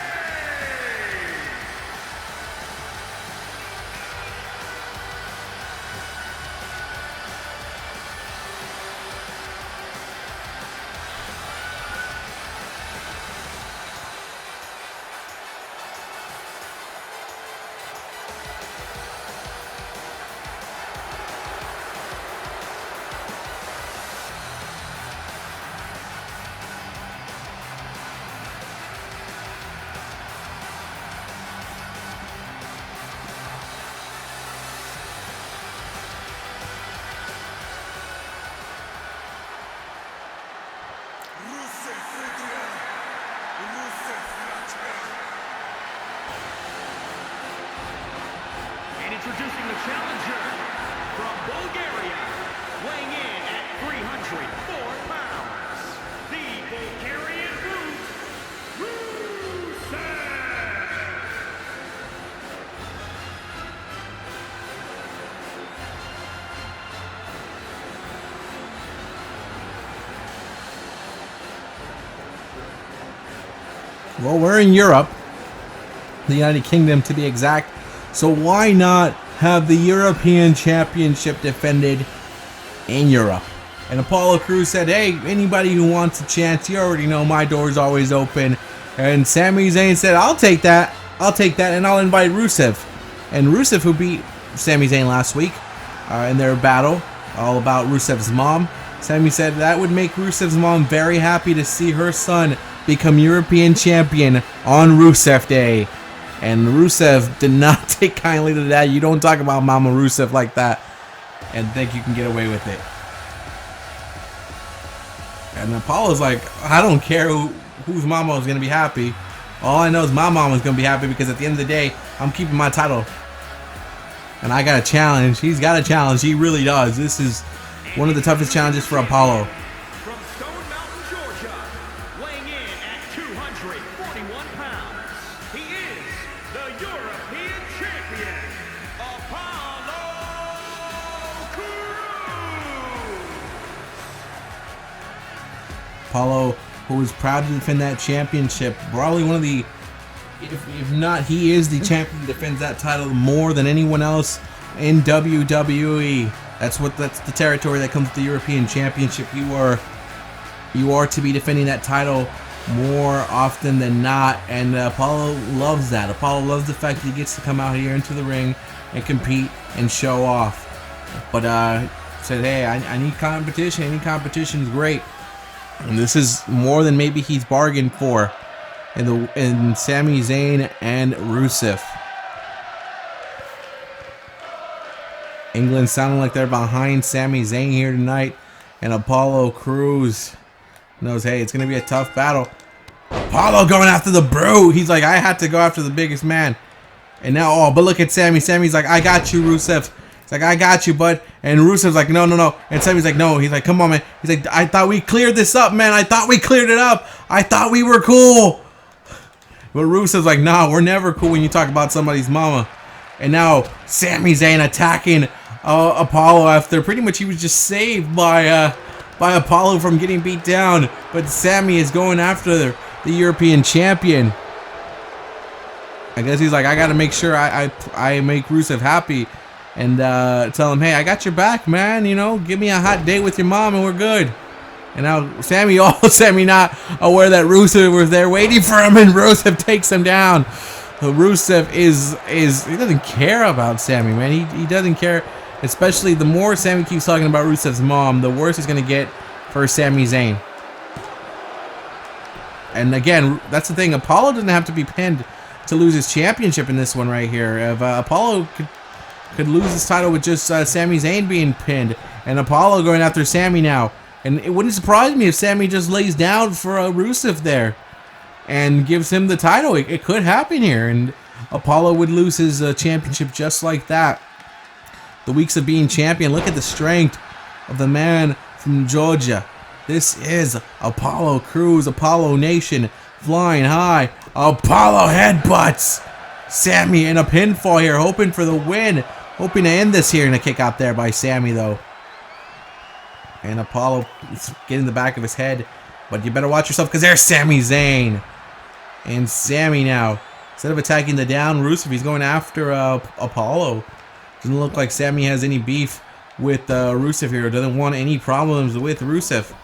And introducing the challenger from Bulgaria, weighing in at 304 pounds, the Bulgarian Brute, Rusev. Well, we're in Europe, the United Kingdom to be exact. So why not have the European Championship defended in Europe? And Apollo Crews said, hey, anybody who wants a chance, you already know my door's always open. And Sami Zayn said, I'll take that, and I'll invite Rusev. And Rusev, who beat Sami Zayn last week in their battle, all about Rusev's mom. Sami said that would make Rusev's mom very happy to see her son become European champion on Rusev Day. And Rusev did not take kindly to that. You don't talk about Mama Rusev like that and think you can get away with it. And Apollo's like, I don't care whose mama is going to be happy. All I know is my mama is going to be happy, because at the end of the day, I'm keeping my title. And I got a challenge. He's got a challenge. He really does. This is one of the toughest challenges for Apollo. From Stone Mountain, Georgia, weighing in at 241 pounds, he is the European Champion, Apollo Crews. Apollo, who was proud to defend that championship, probably one of the If not, he is the champion who defends that title more than anyone else in WWE. That's the territory that comes with the European Championship. You are to be defending that title more often than not, and Apollo loves that. Apollo loves the fact that he gets to come out here into the ring and compete and show off. But said, hey, I need competition. Any competition is great, and this is more than maybe he's bargained for in Sami Zayn and Rusev. England sounding like they're behind Sami Zayn here tonight, and Apollo Crews knows, hey, it's going to be a tough battle. Apollo going after the bro. He's like, I had to go after the biggest man. And now, oh, but look at Sami. Sami's like, I got you, Rusev. He's like, I got you, bud. And Rusev's like, no, no, no. And Sami's like, no. He's like, come on, man. He's like, I thought we cleared this up, man. I thought we cleared it up. I thought we were cool. But Rusev's like, nah, we're never cool when you talk about somebody's mama. And now Sami Zayn attacking Apollo after pretty much he was just saved by Apollo from getting beat down. But Sami is going after the European champion. I guess he's like, I got to make sure I make Rusev happy and tell him, hey, I got your back, man. You know, give me a hot date with your mom and we're good. And now Sami not aware that Rusev was there waiting for him, and Rusev takes him down. Rusev he doesn't care about Sami, man. He doesn't care. Especially the more Sami keeps talking about Rusev's mom, the worse it's going to get for Sami Zayn. And again, that's the thing. Apollo doesn't have to be pinned to lose his championship in this one right here. If Apollo could lose his title with just Sami Zayn being pinned, and Apollo going after Sami now. And it wouldn't surprise me if Sami just lays down for Rusev there and gives him the title. It could happen here, and Apollo would lose his championship just like that. The weeks of being champion. Look at the strength of the man from Georgia. This is Apollo Crews, Apollo Nation, flying high. Apollo headbutts Sami in a pinfall here, hoping for the win. Hoping to end this here in a kick out there by Sami, though. And Apollo is getting the back of his head. But you better watch yourself, because there's Sami Zayn. And Sami now, instead of attacking the down Rusev, he's going after Apollo. Doesn't look like Sami has any beef with Rusev here. Doesn't want any problems with Rusev.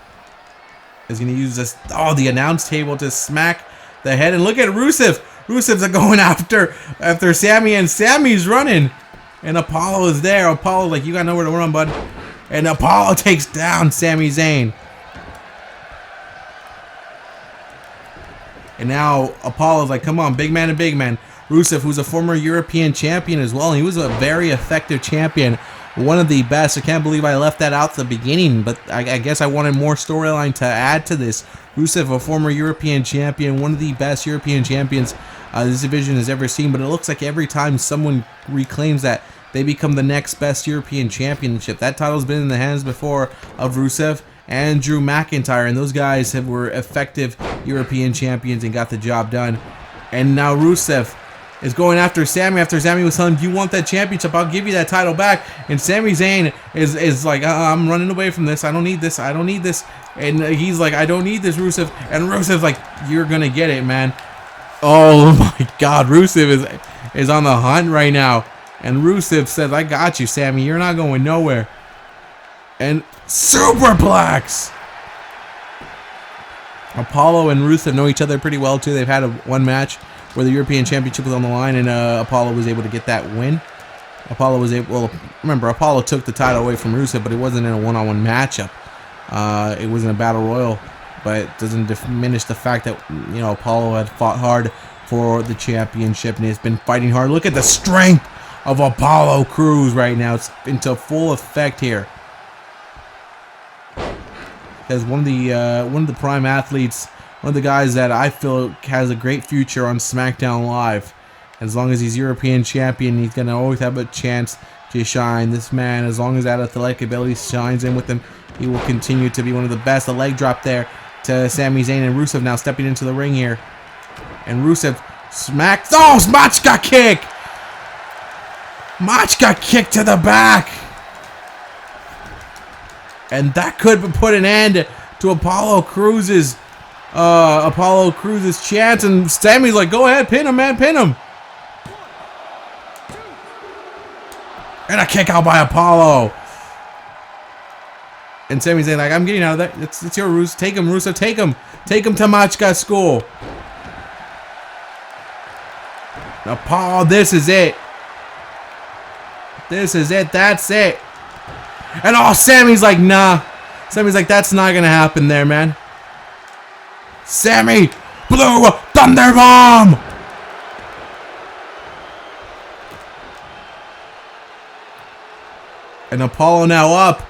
He's going to use the announce table to smack the head. And look at Rusev. Rusev's going after Sami, and Sami's running. And Apollo is there. Apollo's like, you got nowhere to run, bud. And Apollo takes down Sami Zayn. And now Apollo's like, come on, big man and big man. Rusev, who's a former European champion as well. And he was a very effective champion. One of the best. I can't believe I left that out at the beginning. But I guess I wanted more storyline to add to this. Rusev, a former European champion. One of the best European champions this division has ever seen. But it looks like every time someone reclaims that, they become the next best European championship. That title's been in the hands before of Rusev and Drew McIntyre, and those guys were effective European champions and got the job done. And now Rusev is going after Sami after Sami was telling him, you want that championship, I'll give you that title back. And Sami Zayn is like, I'm running away from this. I don't need this. I don't need this. And he's like, I don't need this, Rusev. And Rusev's like, you're going to get it, man. Oh my God, Rusev is on the hunt right now. And Rusev says, I got you, Sami. You're not going nowhere. And superplex! Apollo and Rusev know each other pretty well, too. They've had one match where the European Championship was on the line, and Apollo was able to get that win. Apollo was able... Well, remember, Apollo took the title away from Rusev, but it wasn't in a one-on-one matchup. It was in a battle royal, but it doesn't diminish the fact that, you know, Apollo had fought hard for the championship, and he's been fighting hard. Look at the strength of Apollo Crews right now. It's into full effect here. As one of the prime athletes, one of the guys that I feel has a great future on SmackDown Live. As long as he's European champion, he's gonna always have a chance to shine. This man, as long as that athletic ability shines in with him, he will continue to be one of the best. A leg drop there to Sami Zayn, and Rusev now stepping into the ring here. And Rusev smacks. Oh, Machka kick! Machka kick to the back. And that could put an end to Apollo Crews' Apollo Cruz's chance, and Sammy's like, go ahead, pin him, man, pin him. And a kick out by Apollo. And Sammy's like, I'm getting out of that. It's your Rusev. Take him, Rusev, take him. Take him to Machka School. Apollo, this is it. This is it. That's it. And Sammy's like, nah. Sammy's like, that's not gonna happen there, man. Sammy, Blue Thunder Bomb. And Apollo now up.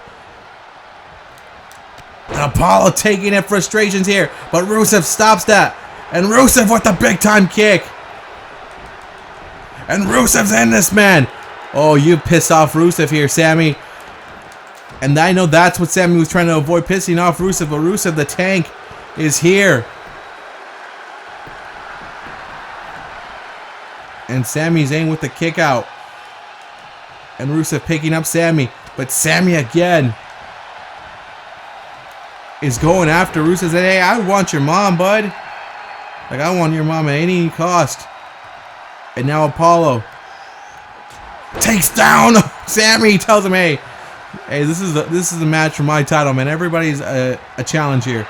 And Apollo taking it frustrations here. But Rusev stops that. And Rusev with the big time kick. And Rusev's in this, man. Oh, you piss off Rusev here, Sammy. And I know that's what Sammy was trying to avoid, pissing off Rusev. But Rusev, the tank, is here. And Sami Zayn with the kick out. And Rusev picking up Sammy. But Sammy again is going after Rusev. Said, hey, I want your mom, bud. Like, I want your mom at any cost. And now Apollo takes down Sammy. Tells him, hey, this is a match for my title, man. Everybody's a challenge here.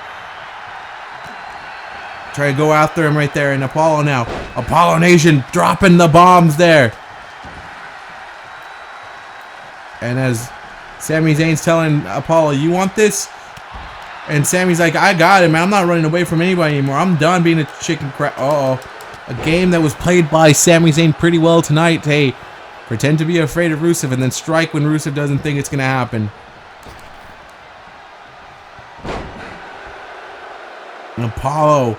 Try to go after him right there. And Apollo now. Apollo Nation dropping the bombs there. And as Sami Zayn's telling Apollo, you want this? And Sammy's like, I got it, man. I'm not running away from anybody anymore. I'm done being a chicken crap. Uh-oh. A game that was played by Sami Zayn pretty well tonight. Hey, pretend to be afraid of Rusev and then strike when Rusev doesn't think it's going to happen. And Apollo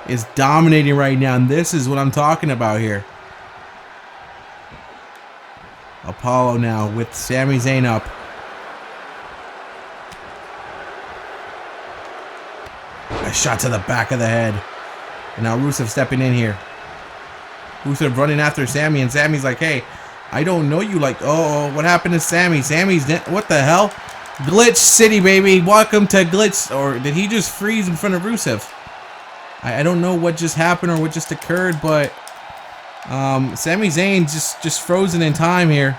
is dominating right now, and this is what I'm talking about here. Apollo now with Sami Zayn up. A shot to the back of the head. And now Rusev stepping in here. Rusev running after Sammy, and Sammy's like, hey, I don't know you. Like, oh, what happened to Sammy? Sammy's, what the hell? Glitch City, baby. Welcome to Glitch. Or did he just freeze in front of Rusev? I don't know what just happened or what just occurred, but Sami Zayn just frozen in time here.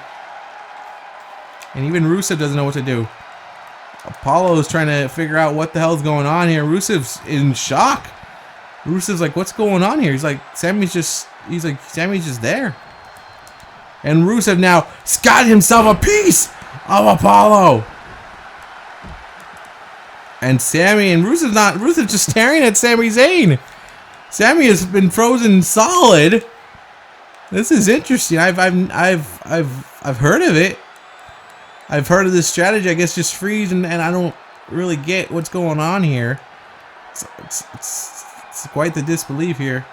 And even Rusev doesn't know what to do. Apollo is trying to figure out what the hell's going on here. Rusev's in shock. Rusev's like, what's going on here? He's like, Sammy's just there. And Rusev now got himself a piece of Apollo. And Sammy and Rusev just staring at Sami Zayn. Sammy has been frozen solid. This is interesting. I've heard of it. I've heard of this strategy. I guess just freeze and I don't really get what's going on here. It's quite the disbelief here.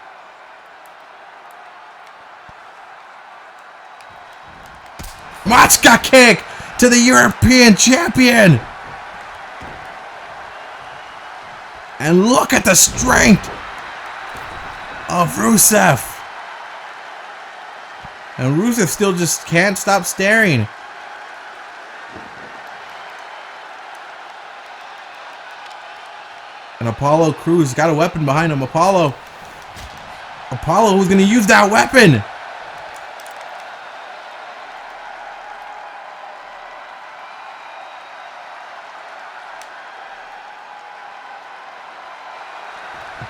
Machka kick to the European champion. And look at the strength of Rusev. And Rusev still just can't stop staring. And Apollo Crews got a weapon behind him. Apollo was going to use that weapon.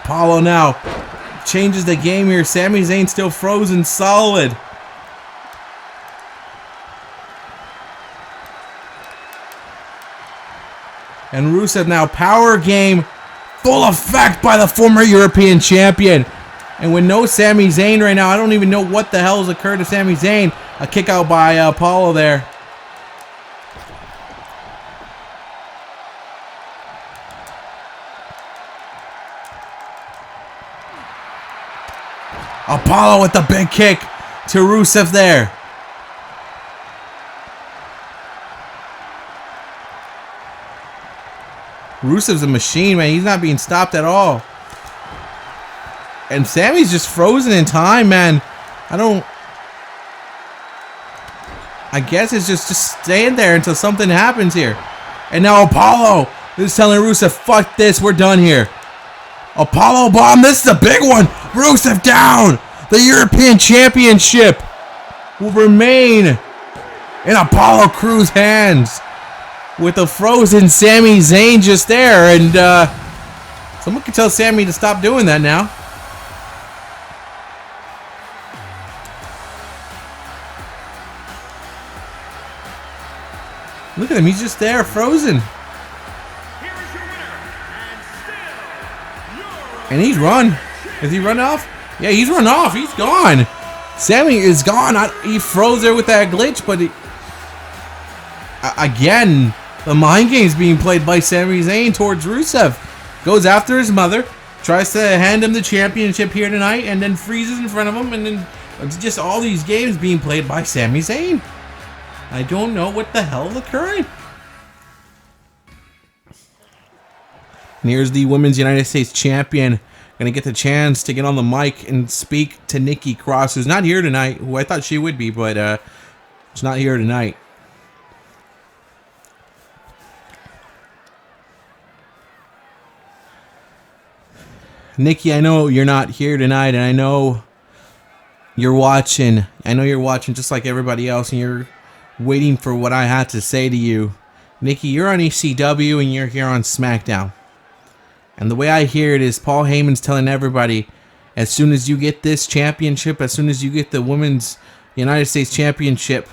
Apollo now changes the game here. Sami Zayn still frozen solid. And Rusev now power game. Full effect by the former European champion. And with no Sami Zayn right now, I don't even know what the hell has occurred to Sami Zayn. A kick out by Apollo there. Apollo with the big kick to Rusev there. Rusev's a machine, man. He's not being stopped at all. And Sammy's just frozen in time, man. I guess it's just staying there until something happens here. And now Apollo is telling Rusev, fuck this, we're done here. Apollo bomb. This is a big one. Rusev down. The European Championship will remain in Apollo Crews' hands with a frozen Sami Zayn just there. And someone can tell Sami to stop doing that now. Look at him. He's just there, frozen. And he's run. Is he run off? Yeah, he's run off. He's gone. Sami is gone. He froze there with that glitch, but again, the mind game's being played by Sami Zayn towards Rusev. Goes after his mother, tries to hand him the championship here tonight, and then freezes in front of him, and then it's just all these games being played by Sami Zayn. I don't know what the hell is occurring. And here's the Women's United States Champion. Gonna get the chance to get on the mic and speak to Nikki Cross, who's not here tonight, who I thought she would be, but she's not here tonight. Nikki, I know you're not here tonight, and I know you're watching. I know you're watching just like everybody else, and you're waiting for what I had to say to you. Nikki, you're on ECW, and you're here on Smackdown. And the way I hear it is Paul Heyman's telling everybody, as soon as you get this championship, as soon as you get the Women's United States Championship,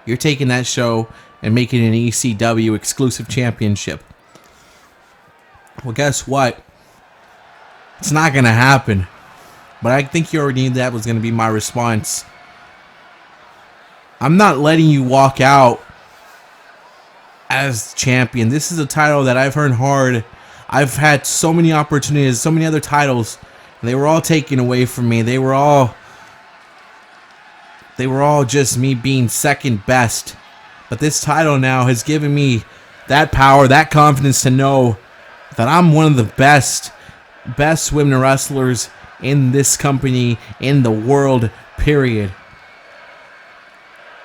you're taking that show and making it an ECW exclusive championship. Well, guess what? It's not going to happen. But I think you already knew that was going to be my response. I'm not letting you walk out as champion. This is a title that I've earned hard. I've had so many opportunities, so many other titles, and they were all taken away from me. They were all just me being second best. But this title now has given me that power, that confidence to know that I'm one of the best women wrestlers in this company, in the world, period.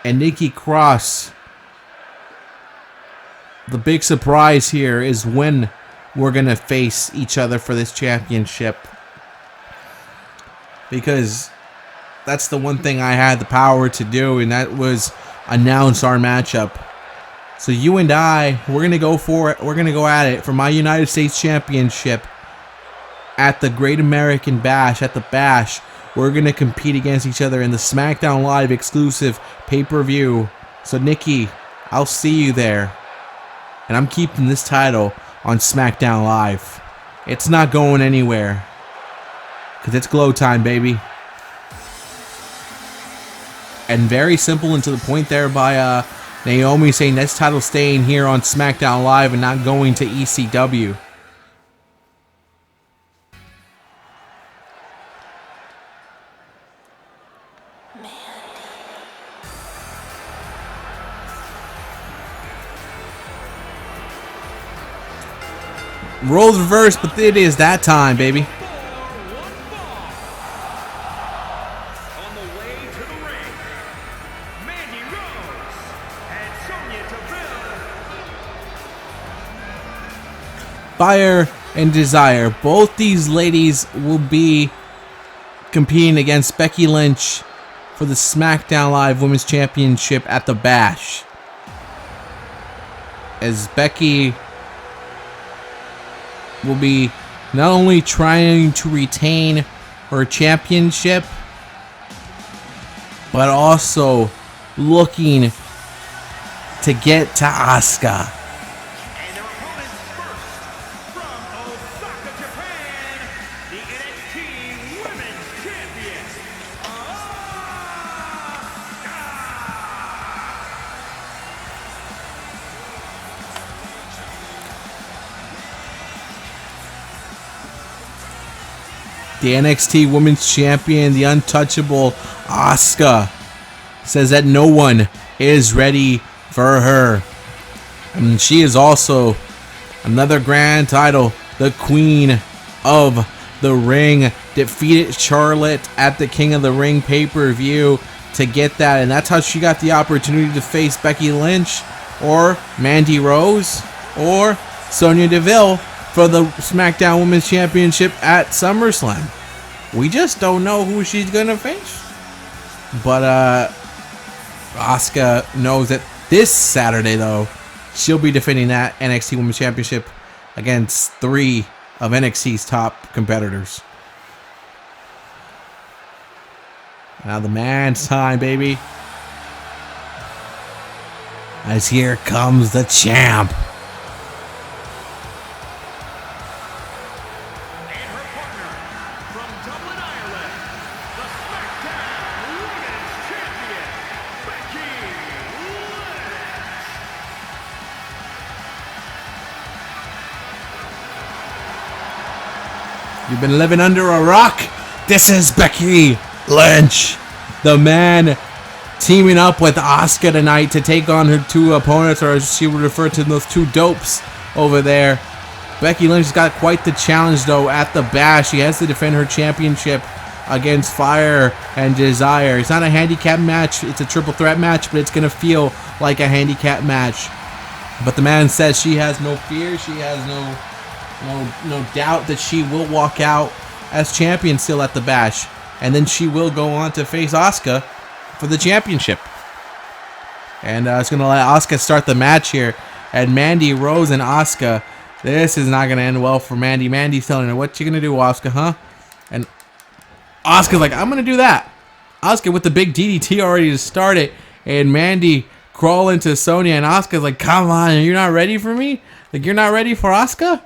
And Nikki Cross, the big surprise here is when we're going to face each other for this championship. Because that's the one thing I had the power to do, and that was announce our matchup. So you and I, we're going to go for it. We're going to go at it for my United States Championship at the Great American Bash, at the Bash. We're going to compete against each other in the SmackDown Live exclusive pay-per-view. So Nikki, I'll see you there. And I'm keeping this title on SmackDown Live. It's not going anywhere. Because it's glow time, baby. And very simple and to the point there by Naomi saying this title staying here on SmackDown Live and not going to ECW. Roles reverse, but it is that time, baby. On the way to the ring, Mandy Rose and Sonya Deville. Fire and Desire. Both these ladies will be competing against Becky Lynch for the SmackDown Live Women's Championship at the Bash. As Becky will be not only trying to retain her championship, but also looking to get to Asuka. And their opponents first, from Osaka, Japan, the NXT Women's Champion, The NXT Women's Champion, the untouchable Asuka, says that no one is ready for her. And she is also another grand title, the Queen of the Ring. Defeated Charlotte at the King of the Ring pay-per-view to get that. And that's how she got the opportunity to face Becky Lynch or Mandy Rose or Sonya Deville for the SmackDown Women's Championship at SummerSlam. We just don't know who she's gonna face. But Asuka knows that this Saturday, though, she'll be defending that NXT Women's Championship against 3 of NXT's top competitors. Now the man's time, baby. As here comes the champ. And her partner from Dublin, Ireland, the SmackDown Women's Champion, Becky Lynch. You've been living under a rock? This is Becky Lynch, the man teaming up with Asuka tonight to take on her 2 opponents, or as she would refer to those 2 dopes over there. Becky Lynch's got quite the challenge, though, at the Bash. She has to defend her championship against Fire and Desire. It's not a handicap match. It's a triple threat match, but it's going to feel like a handicap match. But the man says she has no fear. She has no doubt that she will walk out as champion still at the Bash. And then she will go on to face Asuka for the championship. And it's going to let Asuka start the match here. And Mandy Rose and Asuka. This is not going to end well for Mandy. Mandy's telling her, what you going to do, Asuka, huh? And Asuka's like, I'm going to do that. Asuka with the big DDT already to start it. And Mandy crawl into Sonya. And Asuka's like, come on, you're not ready for me? Like, you're not ready for Asuka?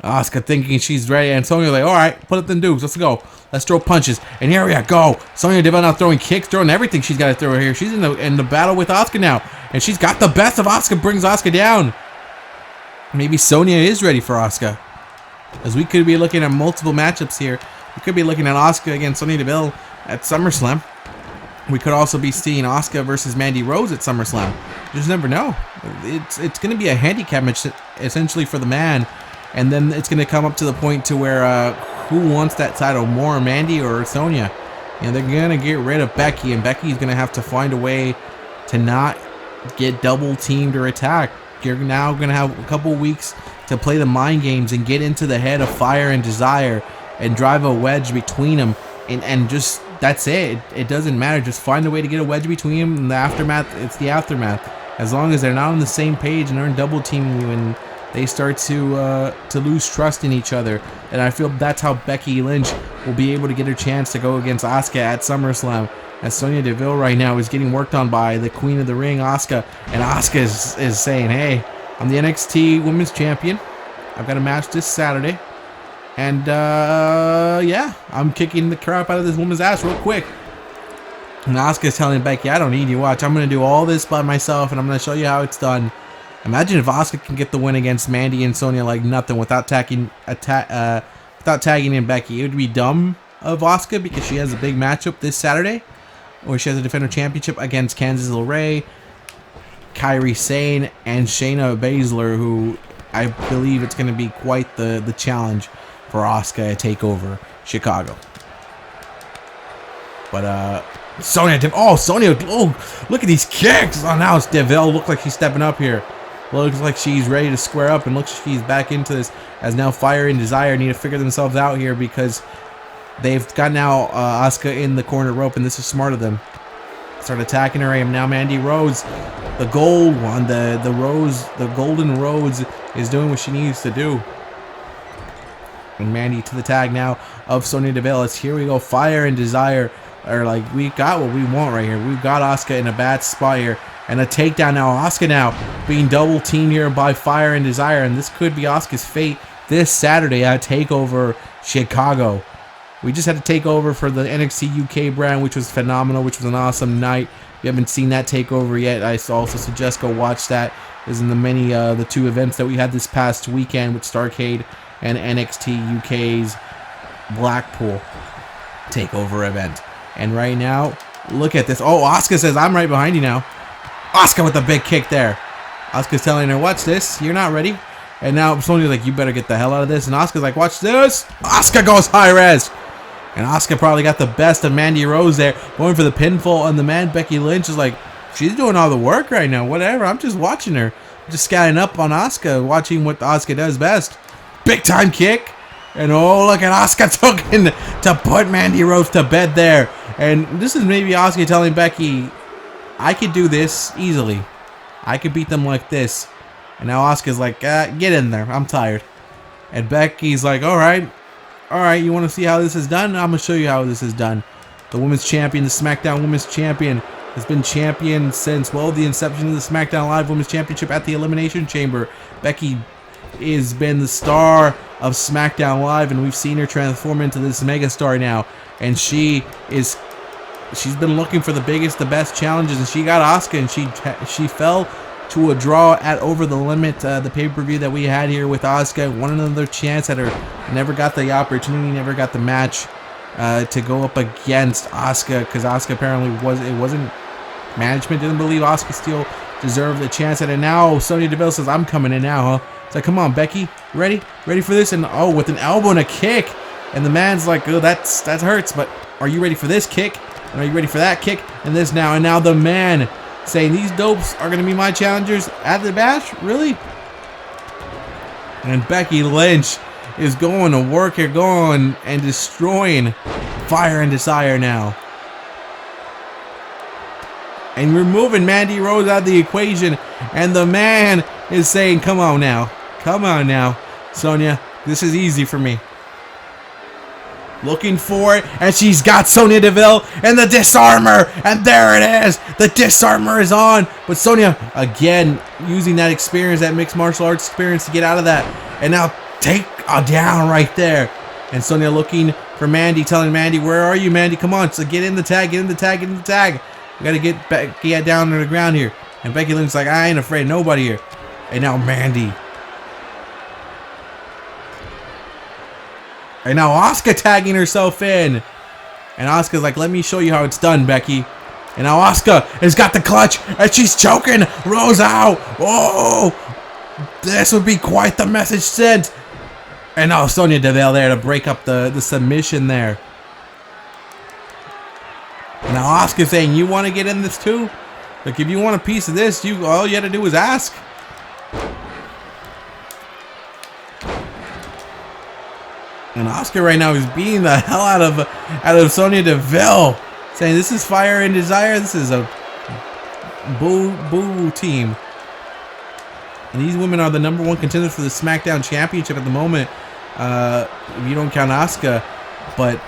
Asuka thinking she's ready. And Sonya's like, all right, put up them dudes. Let's go. Let's throw punches. And here we go. Sonya Deville now throwing kicks, throwing everything she's got to throw here. She's in the battle with Asuka now. And she's got the best of Asuka, brings Asuka down. Maybe Sonya is ready for Asuka. As we could be looking at multiple matchups here. We could be looking at Asuka against Sonya Deville at SummerSlam. We could also be seeing Asuka versus Mandy Rose at SummerSlam. You just never know. It's going to be a handicap match essentially for the man. And then it's going to come up to the point to where who wants that title more, Mandy or Sonya? And they're going to get rid of Becky, and Becky's going to have to find a way to not get double teamed or attacked. You're now going to have a couple weeks to play the mind games and get into the head of Fire and Desire and drive a wedge between them. And just, that's it. It doesn't matter. Just find a way to get a wedge between them. In the aftermath, it's the aftermath. As long as they're not on the same page and they're double teaming you and they start to lose trust in each other. And I feel that's how Becky Lynch will be able to get her chance to go against Asuka at SummerSlam. As Sonya Deville right now is getting worked on by the Queen of the Ring, Asuka. And Asuka is saying, hey, I'm the NXT Women's Champion. I've got a match this Saturday. And, yeah, I'm kicking the crap out of this woman's ass real quick. And Asuka's telling Becky, I don't need you. Watch, I'm going to do all this by myself, and I'm going to show you how it's done. Imagine if Asuka can get the win against Mandy and Sonya like nothing without tagging in Becky. It would be dumb of Asuka because she has a big matchup this Saturday, where she has to defend her championship against Candice LeRae, Kairi Sane, and Shayna Baszler, who I believe it's going to be quite the challenge for Asuka to take over Chicago. But Sonya, look at these kicks! Oh, now it's Deville. Look like she's stepping up here. Looks like she's ready to square up, and looks like she's back into this. As now Fire and Desire need to figure themselves out here because they've got now Asuka in the corner rope, and this is smart of them. Start attacking her, and now Mandy Rose, the gold one, the golden rose is doing what she needs to do. And Mandy to the tag now of Sonya Deville. It's here we go. Fire and Desire are like, we got what we want right here. We've got Asuka in a bad spot here. And a takedown now. Asuka now being double teamed here by Fire and Desire. And this could be Asuka's fate this Saturday at TakeOver Chicago. We just had to take over for the NXT UK brand, which was phenomenal, which was an awesome night. If you haven't seen that takeover yet, I also suggest go watch that. It was in the 2 events that we had this past weekend with Starrcade and NXT UK's Blackpool takeover event. And right now, look at this. Oh, Asuka says, I'm right behind you now. Asuka with the big kick there. Asuka's telling her, watch this. You're not ready. And now Sonya's like, you better get the hell out of this. And Asuka's like, watch this. Asuka goes high res. And Asuka probably got the best of Mandy Rose there, going for the pinfall. And the man, Becky Lynch, is like, she's doing all the work right now. Whatever. I'm just watching her. I'm just scatting up on Asuka, watching what Asuka does best. big time kick. And oh, look at Asuka token to put Mandy Rose to bed there. And this is maybe Asuka telling Becky, I could do this easily. I could beat them like this. And now Asuka's like, get in there. I'm tired. And Becky's like, all right, you want to see how this is done? I'm going to show you how this is done. The women's champion, the SmackDown women's champion, has been champion since, well, the inception of the SmackDown Live Women's Championship at the Elimination Chamber. Becky has been the star of SmackDown Live, and we've seen her transform into this megastar now. And she's been looking for the biggest, the best challenges, and she got Asuka, and she fell to a draw at Over the Limit, the pay-per-view that we had here with Asuka. Won another chance at her, never got the opportunity, never got the match to go up against Asuka, because Asuka apparently wasn't management didn't believe Asuka still deserved the chance at it. Now Sonya Deville says, I'm coming in now, huh? It's like, come on, Becky, ready for this? And oh, with an elbow and a kick, and the man's like, oh, that hurts, but are you ready for this kick? And are you ready for that kick? And this now, and now the man saying, these dopes are going to be my challengers at the Bash? Really? And Becky Lynch is going to work here, going and destroying Fire and Desire now. And removing Mandy Rose out of the equation. And the man is saying, come on now. Come on now, Sonya. This is easy for me. Looking for it, and she's got Sonya Deville and the disarmor, and there it is. The disarmor is on, but Sonya again using that experience, that mixed martial arts experience, to get out of that, and now take a down right there. And Sonya looking for Mandy, telling Mandy, "Where are you, Mandy? Come on, so get in the tag, get in the tag, get in the tag. We gotta get Becky down to the ground here." And Becky Lynch's like, "I ain't afraid of nobody here." And now Mandy. And now Asuka tagging herself in. And Asuka's like, let me show you how it's done, Becky. And now Asuka has got the clutch. And she's choking Rose out. Oh, this would be quite the message sent. And now Sonya Deville there to break up the submission there. And now Asuka's saying, you want to get in this too? Like, if you want a piece of this, all you had to do is ask. And Asuka right now is beating the hell out of Sonya Deville, saying this is Fire and Desire. This is a boo team. And these women are the #1 contenders for the SmackDown Championship at the moment. If you don't count Asuka, but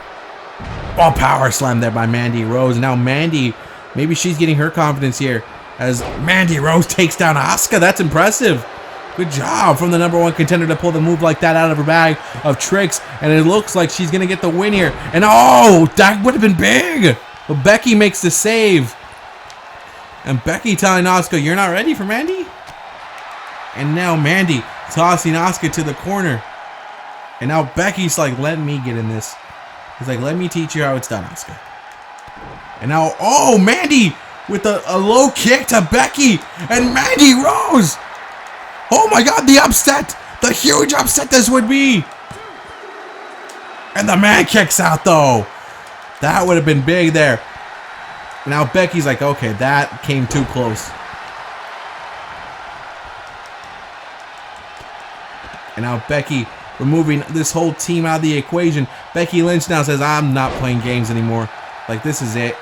power slam there by Mandy Rose. Now Mandy, maybe she's getting her confidence here as Mandy Rose takes down Asuka. That's impressive. Good job from the #1 contender to pull the move like that out of her bag of tricks. And it looks like she's going to get the win here. And oh, that would have been big. But Becky makes the save. And Becky telling Asuka, you're not ready for Mandy? And now Mandy tossing Asuka to the corner. And now Becky's like, let me get in this. He's like, let me teach you how it's done, Asuka. And now, oh, Mandy with a low kick to Becky. And Mandy Rose. Oh my God, the upset! The huge upset this would be! And the man kicks out though. That would have been big there. Now Becky's like, okay, that came too close. And now Becky removing this whole team out of the equation. Becky Lynch now says, I'm not playing games anymore. Like, this is it.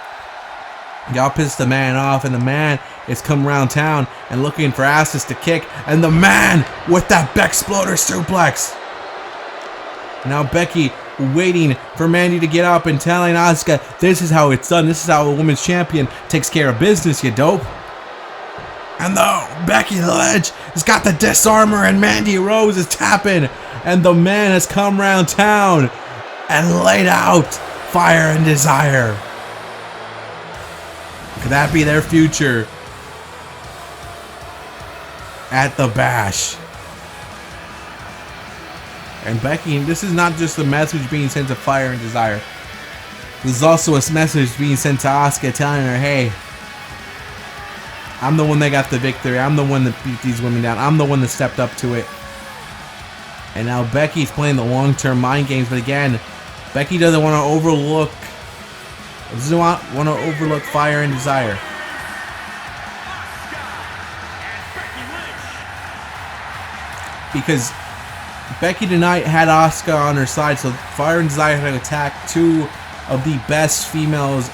Y'all pissed the man off, and the man is coming around town and looking for asses to kick. And the man with that Bexploder suplex. Now Becky waiting for Mandy to get up and telling Asuka, this is how it's done. This is how a women's champion takes care of business, you dope. And though Becky Lynch has got the disarmor and Mandy Rose is tapping. And the man has come around town and laid out Fire and Desire. Could that be their future at the Bash? And Becky, this is not just a message being sent to Fire and Desire. This is also a message being sent to Asuka telling her, hey, I'm the one that got the victory. I'm the one that beat these women down. I'm the one that stepped up to it. And now Becky's playing the long-term mind games. But again, Becky doesn't want to overlook Fire and Desire. Because Becky tonight had Asuka on her side, so Fire and Desire had to attack two of the best females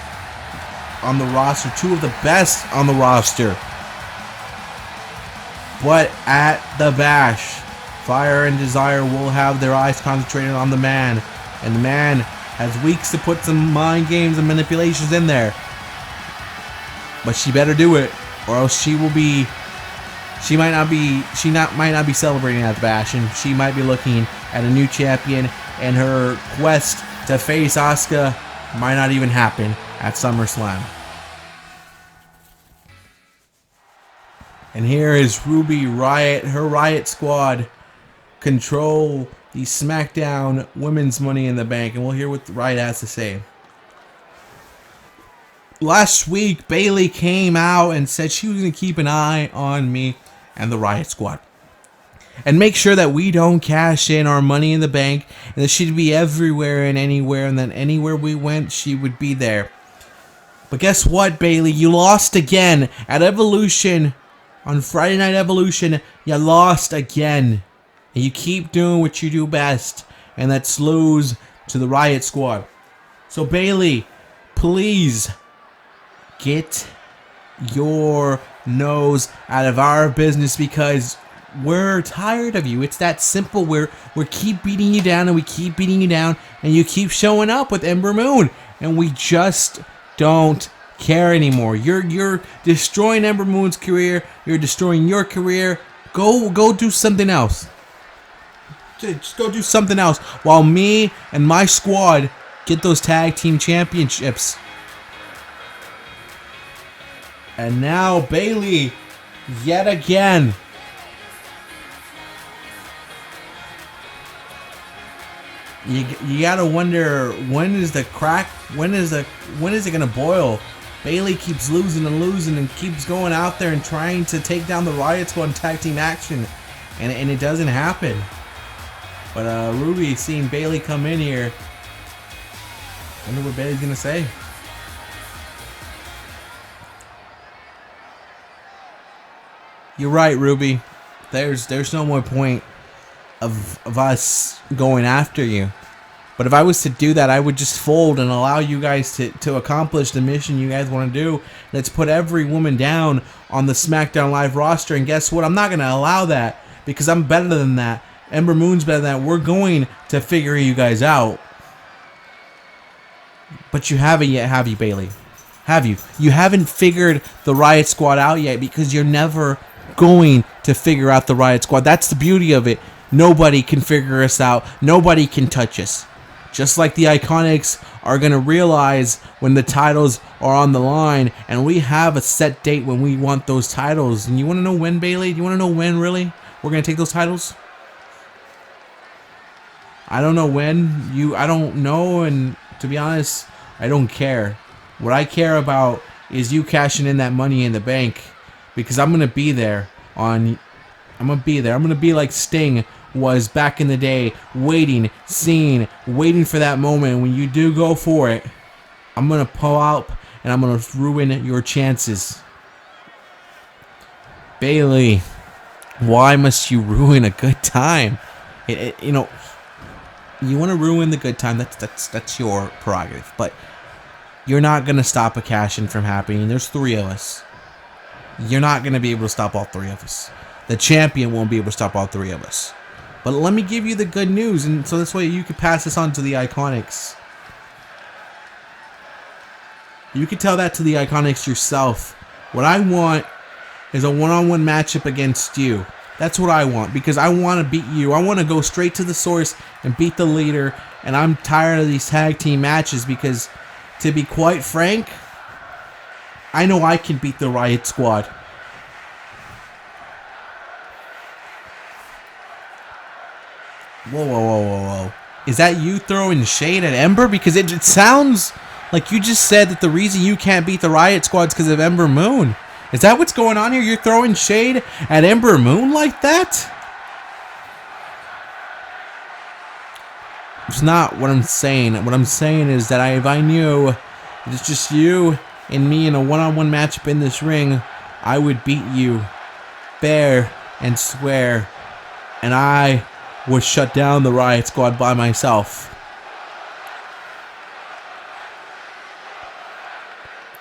on the roster, two of the best on the roster. But at the Bash, Fire and Desire will have their eyes concentrated on the man, and the man has weeks to put some mind games and manipulations in there. But she better do it, or else she might not be celebrating at the Bash, and she might be looking at a new champion, and her quest to face Asuka might not even happen at SummerSlam. And here is Ruby Riott, her Riott Squad control the SmackDown Women's Money in the Bank, and we'll hear what Riott has to say. Last week, Bayley came out and said she was going to keep an eye on me and the Riott Squad and make sure that we don't cash in our Money in the Bank, and that she'd be everywhere and anywhere, and then anywhere we went, she would be there. But guess what, Bayley? You lost again at Evolution. On Friday Night Evolution, you lost again. And you keep doing what you do best, and that's lose to the Riott Squad. So Bayley, please get your nose out of our business, because we're tired of you. It's that simple. We keep beating you down, and we keep beating you down, and you keep showing up with Ember Moon, and we just don't care anymore. You're destroying Ember Moon's career. You're destroying your career. Go do something else. Just go do something else while me and my squad get those tag team championships. And now Bayley, yet again. You gotta wonder, when is it gonna boil? Bayley keeps losing and keeps going out there and trying to take down the Riott Squad in tag team action, and it doesn't happen. But Ruby seeing Bayley come in here, I wonder what Bayley's gonna say. You're right, Ruby. There's no more point of us going after you. But if I was to do that, I would just fold and allow you guys to accomplish the mission you guys want to do. Let's put every woman down on the SmackDown Live roster. And guess what? I'm not going to allow that, because I'm better than that. Ember Moon's better than that. We're going to figure you guys out. But you haven't yet, have you, Bayley? Have you? You haven't figured the Riott Squad out yet, because you're never going to figure out the Riott Squad. That's the beauty of it. Nobody can figure us out. Nobody can touch us. Just like the Iconics are going to realize when the titles are on the line, and we have a set date when we want those titles. And you want to know when, Bayley? Do you want to know when, really, we're going to take those titles? I don't know when. I don't know, and to be honest, I don't care. What I care about is you cashing in that Money in the Bank, because I'm going to be there. I'm going to be there. I'm going to be like Sting was back in the day, waiting for that moment. When you do go for it, I'm going to pull out and I'm going to ruin your chances. Bayley, why must you ruin a good time? You know, you want to ruin the good time, that's your prerogative, but you're not going to stop a cash-in from happening. There's 3 of us. You're not going to be able to stop all 3 of us. The champion won't be able to stop all 3 of us. But let me give you the good news, and so this way you can pass this on to the Iconics. You can tell that to the Iconics yourself. What I want is a one-on-one matchup against you. That's what I want, because I want to beat you. I want to go straight to the source and beat the leader, and I'm tired of these tag team matches, because, to be quite frank, I know I can beat the Riott Squad. Whoa. Is that you throwing shade at Ember? Because it sounds like you just said that the reason you can't beat the Riott Squad is because of Ember Moon. Is that what's going on here? You're throwing shade at Ember Moon like that? It's not what I'm saying. What I'm saying is that if I knew that it's just you and me in a one-on-one matchup in this ring, I would beat you fair and square. And I would shut down the Riot Squad by myself.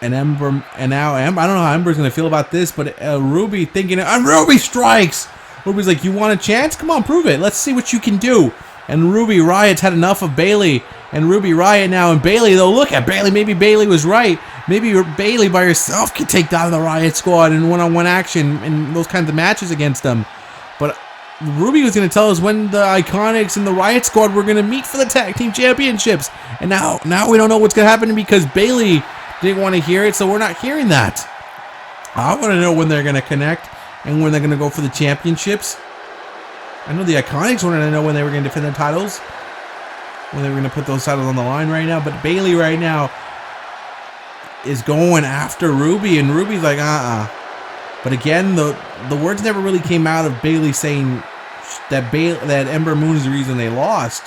And Ember, and now Ember, I don't know how Ember's gonna feel about this, but Ruby thinking, Ruby strikes! Ruby's like, you want a chance? Come on, prove it. Let's see what you can do. And Ruby Riot's had enough of Bayley. And Ruby Riot now, and Bayley, though, look at Bayley. Maybe Bayley was right. Maybe Bayley by herself can take down the Riot Squad in one-on-one action and those kinds of matches against them. But Ruby was going to tell us when the Iconics and the Riot Squad were going to meet for the tag team championships. And now we don't know what's going to happen because Bayley didn't want to hear it, so we're not hearing that. I want to know when they're going to connect and when they're going to go for the championships. I know the Iconics wanted to know when they were going to defend their titles, when they were going to put those titles on the line right now. But Bayley right now is going after Ruby, and Ruby's like, But again, the words never really came out of Bayley saying that Ember Moon is the reason they lost.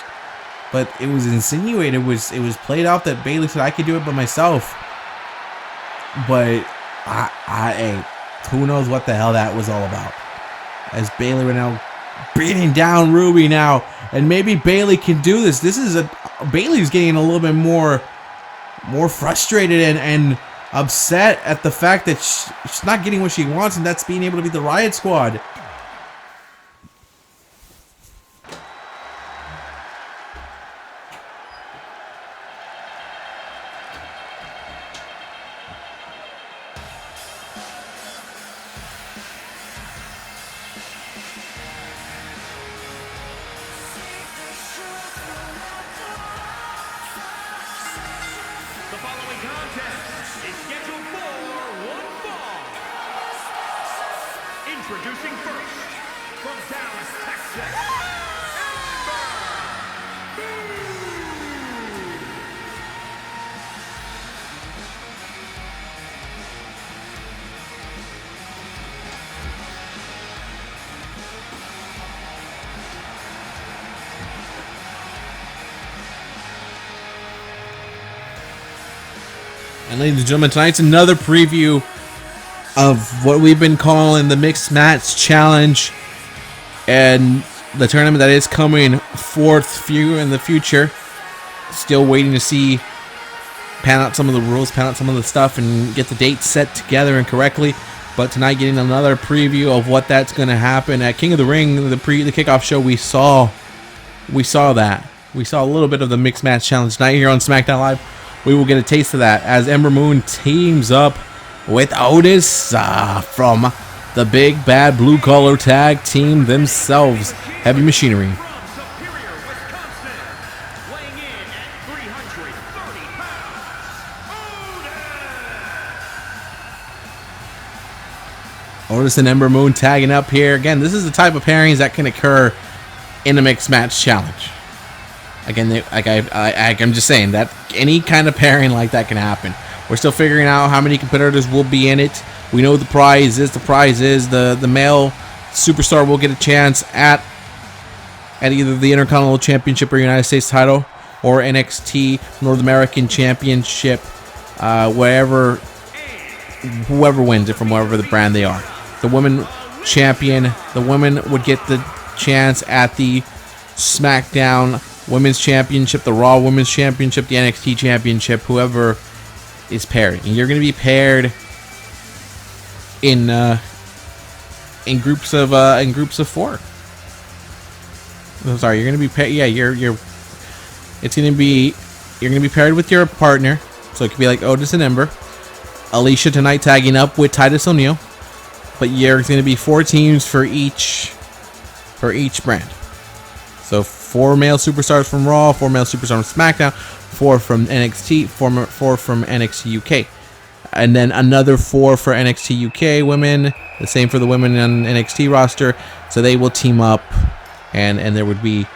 But it was insinuated, it was played out that Bayley said, I could do it by myself. But who knows what the hell that was all about. As Bayley right now beating down Ruby now, and maybe Bayley can do this. Bayley's getting a little bit more frustrated and upset at the fact that she's not getting what she wants, and that's being able to beat the Riot Squad. The following contest is scheduled for one fall. Introducing first, from Dallas, Texas, And ladies and gentlemen, tonight's another preview of what we've been calling the Mixed Match Challenge and the tournament that is coming forth in the future. Still waiting to see, pan out some of the rules, pan out some of the stuff, and get the dates set together and correctly. But tonight, getting another preview of what that's going to happen at King of the Ring, the kickoff show. We saw that. We saw a little bit of the Mixed Match Challenge tonight here on Smackdown Live. We will get a taste of that as Ember Moon teams up with Otis from the Big Bad Blue Collar Tag Team themselves, Heavy Machinery. Superior, Wisconsin, weighing in at 330 pounds, Otis and Ember Moon tagging up here. Again, this is the type of pairings that can occur in a Mixed Match Challenge. Again, I'm just saying that any kind of pairing like that can happen. We're still figuring out how many competitors will be in it. We know the prize is the male superstar will get a chance at either the Intercontinental Championship or United States title or NXT North American Championship, whoever wins it from whatever the brand they are. The women champion, the women would get the chance at the SmackDown Women's Championship, the Raw Women's Championship, the NXT Championship, whoever is paired. And you're going to be paired in groups of 4. I'm sorry, you're going to be paired. Yeah, you're going to be paired with your partner. So it could be like Otis and Ember, Alicia tonight tagging up with Titus O'Neil. But there's going to be 4 teams for each brand. So 4 male superstars from Raw, 4 male superstars from SmackDown, 4 from NXT, 4 from NXT UK. And then another 4 for NXT UK women, the same for the women on NXT roster. So they will team up, and there would be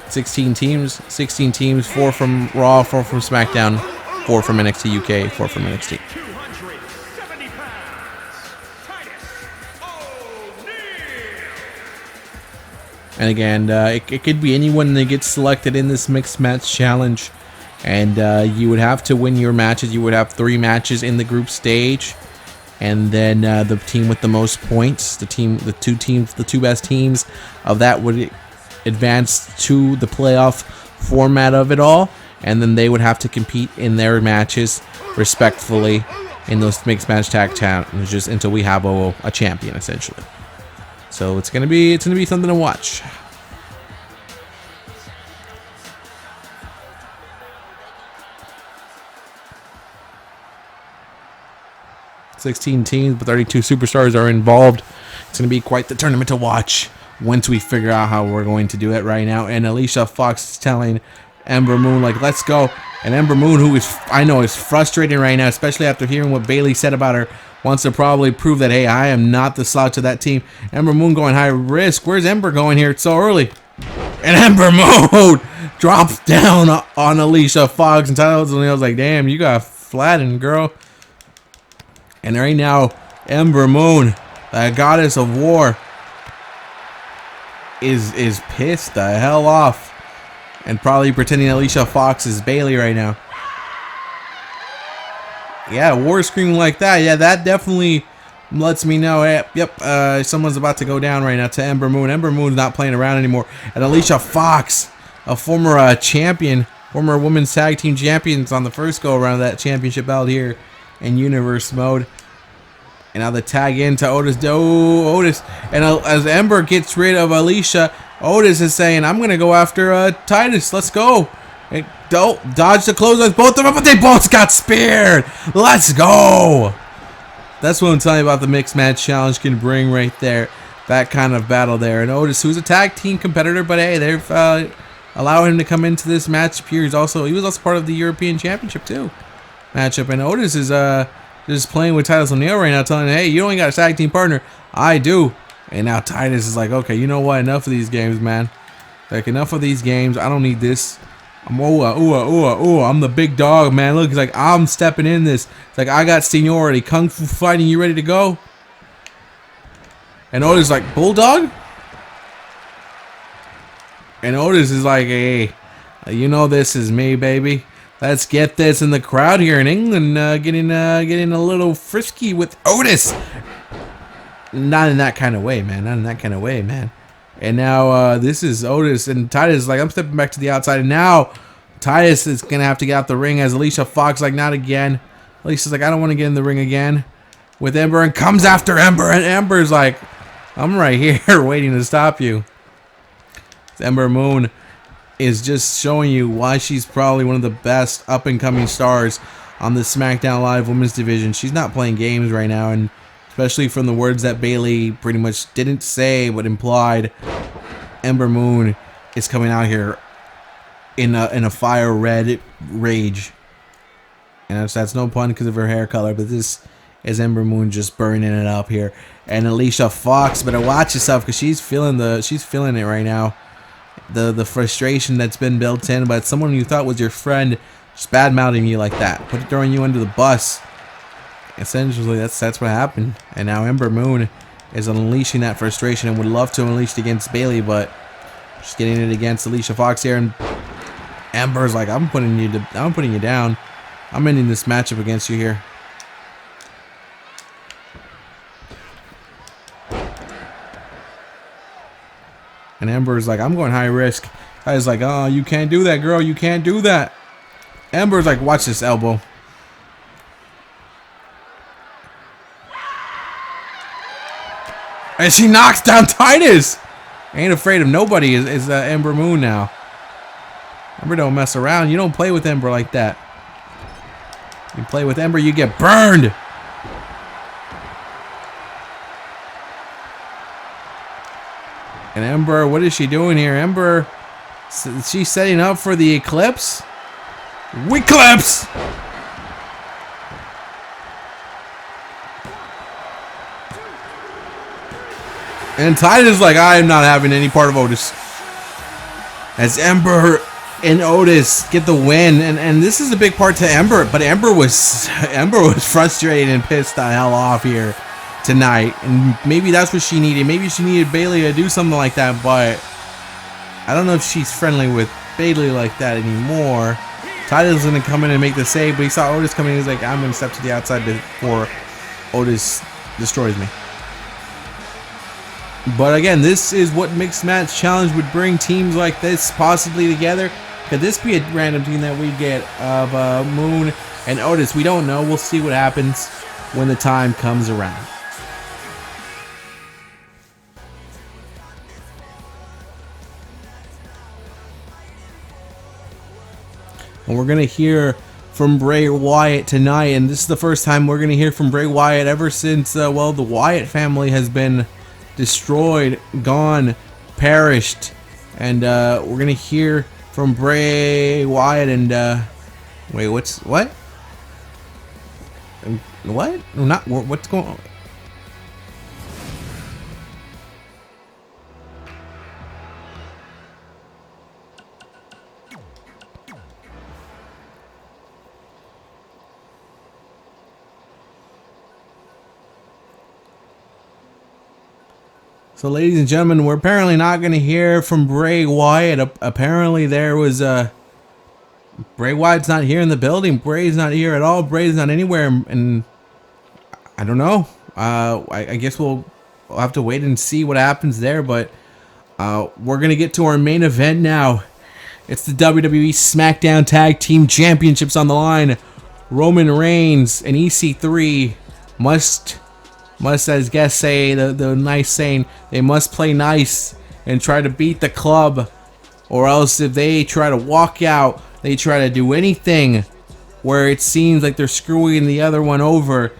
16 teams, 4 from Raw, 4 from SmackDown, 4 from NXT UK, 4 from NXT. 270 pounds, Titus O'Neil. And again, it could be anyone that gets selected in this Mixed Match Challenge. And you would have to win your matches. You would have 3 matches in the group stage. And then the team with the most points, the 2 best teams of that would advance to the playoff format of it all, and then they would have to compete in their matches respectfully in those mixed match tag challenges until we have a champion, essentially. So it's gonna be something to watch. 16 teams, but 32 superstars are involved. It's going to be quite the tournament to watch once we figure out how we're going to do it right now. And Alicia Fox is telling Ember Moon, like, let's go. And Ember Moon, who is, I know, is frustrated right now, especially after hearing what Bayley said about her, wants to probably prove that, hey, I am not the slouch of that team. Ember Moon going high risk. Where's Ember going here? It's so early. And Ember Moon drops down on Alicia Fox. And Tyler was like, damn, you got flattened, girl. And right now, Ember Moon, the goddess of war, is pissed the hell off. And probably pretending Alicia Fox is Bayley right now. Yeah, war scream like that. Yeah, that definitely lets me know, hey, yep, someone's about to go down right now to Ember Moon. Ember Moon's not playing around anymore. And Alicia Fox, a former champion, former women's tag team champions on the first go around of that championship belt here in Universe mode. And now the tag into Otis. Otis. And as Ember gets rid of Alicia, Otis is saying, I'm going to go after Titus. Let's go. And don't dodge the clotheslines. Both of them, but they both got speared. Let's go. That's what I'm telling you about the mixed match challenge can bring right there. That kind of battle there. And Otis, who's a tag team competitor, but hey, they've allowed him to come into this match here. He was also part of the European Championship too matchup. And Otis is just playing with Titus O'Neil right now, telling him, hey, you only got a tag team partner. I do. And now Titus is like, okay, you know what? Enough of these games, man. Like, enough of these games. I don't need this. I'm I'm the big dog, man. Look, he's like, I'm stepping in this. It's like, I got seniority. Kung Fu fighting, you ready to go? And Otis is like, Bulldog? And Otis is like, hey, you know this is me, baby. Let's get this. In the crowd here in England getting a little frisky with Otis. Not in that kind of way, man. Not in that kind of way, man. And now this is Otis, and Titus is like, I'm stepping back to the outside. And now Titus is going to have to get out the ring as Alicia Fox, like, not again. Alicia's like, I don't want to get in the ring again with Ember, and comes after Ember. And Ember's like, I'm right here waiting to stop you. Ember Moon is just showing you why she's probably one of the best up-and-coming stars on the SmackDown Live Women's Division. She's not playing games right now, and especially from the words that Bayley pretty much didn't say but implied, Ember Moon is coming out here in a fire red rage. And that's no pun because of her hair color, but this is Ember Moon just burning it up here. And Alicia Fox, better watch yourself because she's feeling it right now. The frustration that's been built in by someone you thought was your friend just bad-mouthing you like that, throwing you under the bus. Essentially, that's what happened. And now Ember Moon is unleashing that frustration and would love to unleash it against Bayley, but she's getting it against Alicia Fox here. And Ember's like, I'm putting you down. I'm ending this matchup against you here. And Ember's like, I'm going high risk. I was like, oh, you can't do that, girl. You can't do that. Ember's like, watch this elbow. And she knocks down Titus. Ain't afraid of nobody is Ember Moon now. Ember don't mess around. You don't play with Ember like that. You play with Ember, you get burned. And Ember, what is she doing here? Ember, she's setting up for the Eclipse. Eclipse! And Titus is like, I am not having any part of Otis. As Ember and Otis get the win, and this is a big part to Ember, but Ember was frustrated and pissed the hell off here tonight, and maybe that's what she needed. Maybe she needed Bayley to do something like that, but I don't know if she's friendly with Bayley like that anymore. Titus is gonna come in and make the save, but he saw Otis coming in. He's like, I'm gonna step to the outside before Otis destroys me. But again, this is what Mixed Match Challenge would bring teams like this possibly together. Could this be a random team that we get of Moon and Otis? We don't know. We'll see what happens when the time comes around. And we're going to hear from Bray Wyatt tonight. And this is the first time we're going to hear from Bray Wyatt ever since, well, the Wyatt family has been destroyed, gone, perished. And we're going to hear from Bray Wyatt and, wait, what? What? Not, what's going on? So, ladies and gentlemen, we're apparently not going to hear from Bray Wyatt. Apparently, there was Bray Wyatt's not here in the building. Bray's not here at all. Bray's not anywhere, and I don't know. I guess we'll have to wait and see what happens there. But we're going to get to our main event now. It's the WWE Smackdown Tag Team Championships on the line. Roman Reigns and EC3 must, as guests say, the nice saying, they must play nice and try to beat the club, or else if they try to walk out, they try to do anything where it seems like they're screwing the other one over,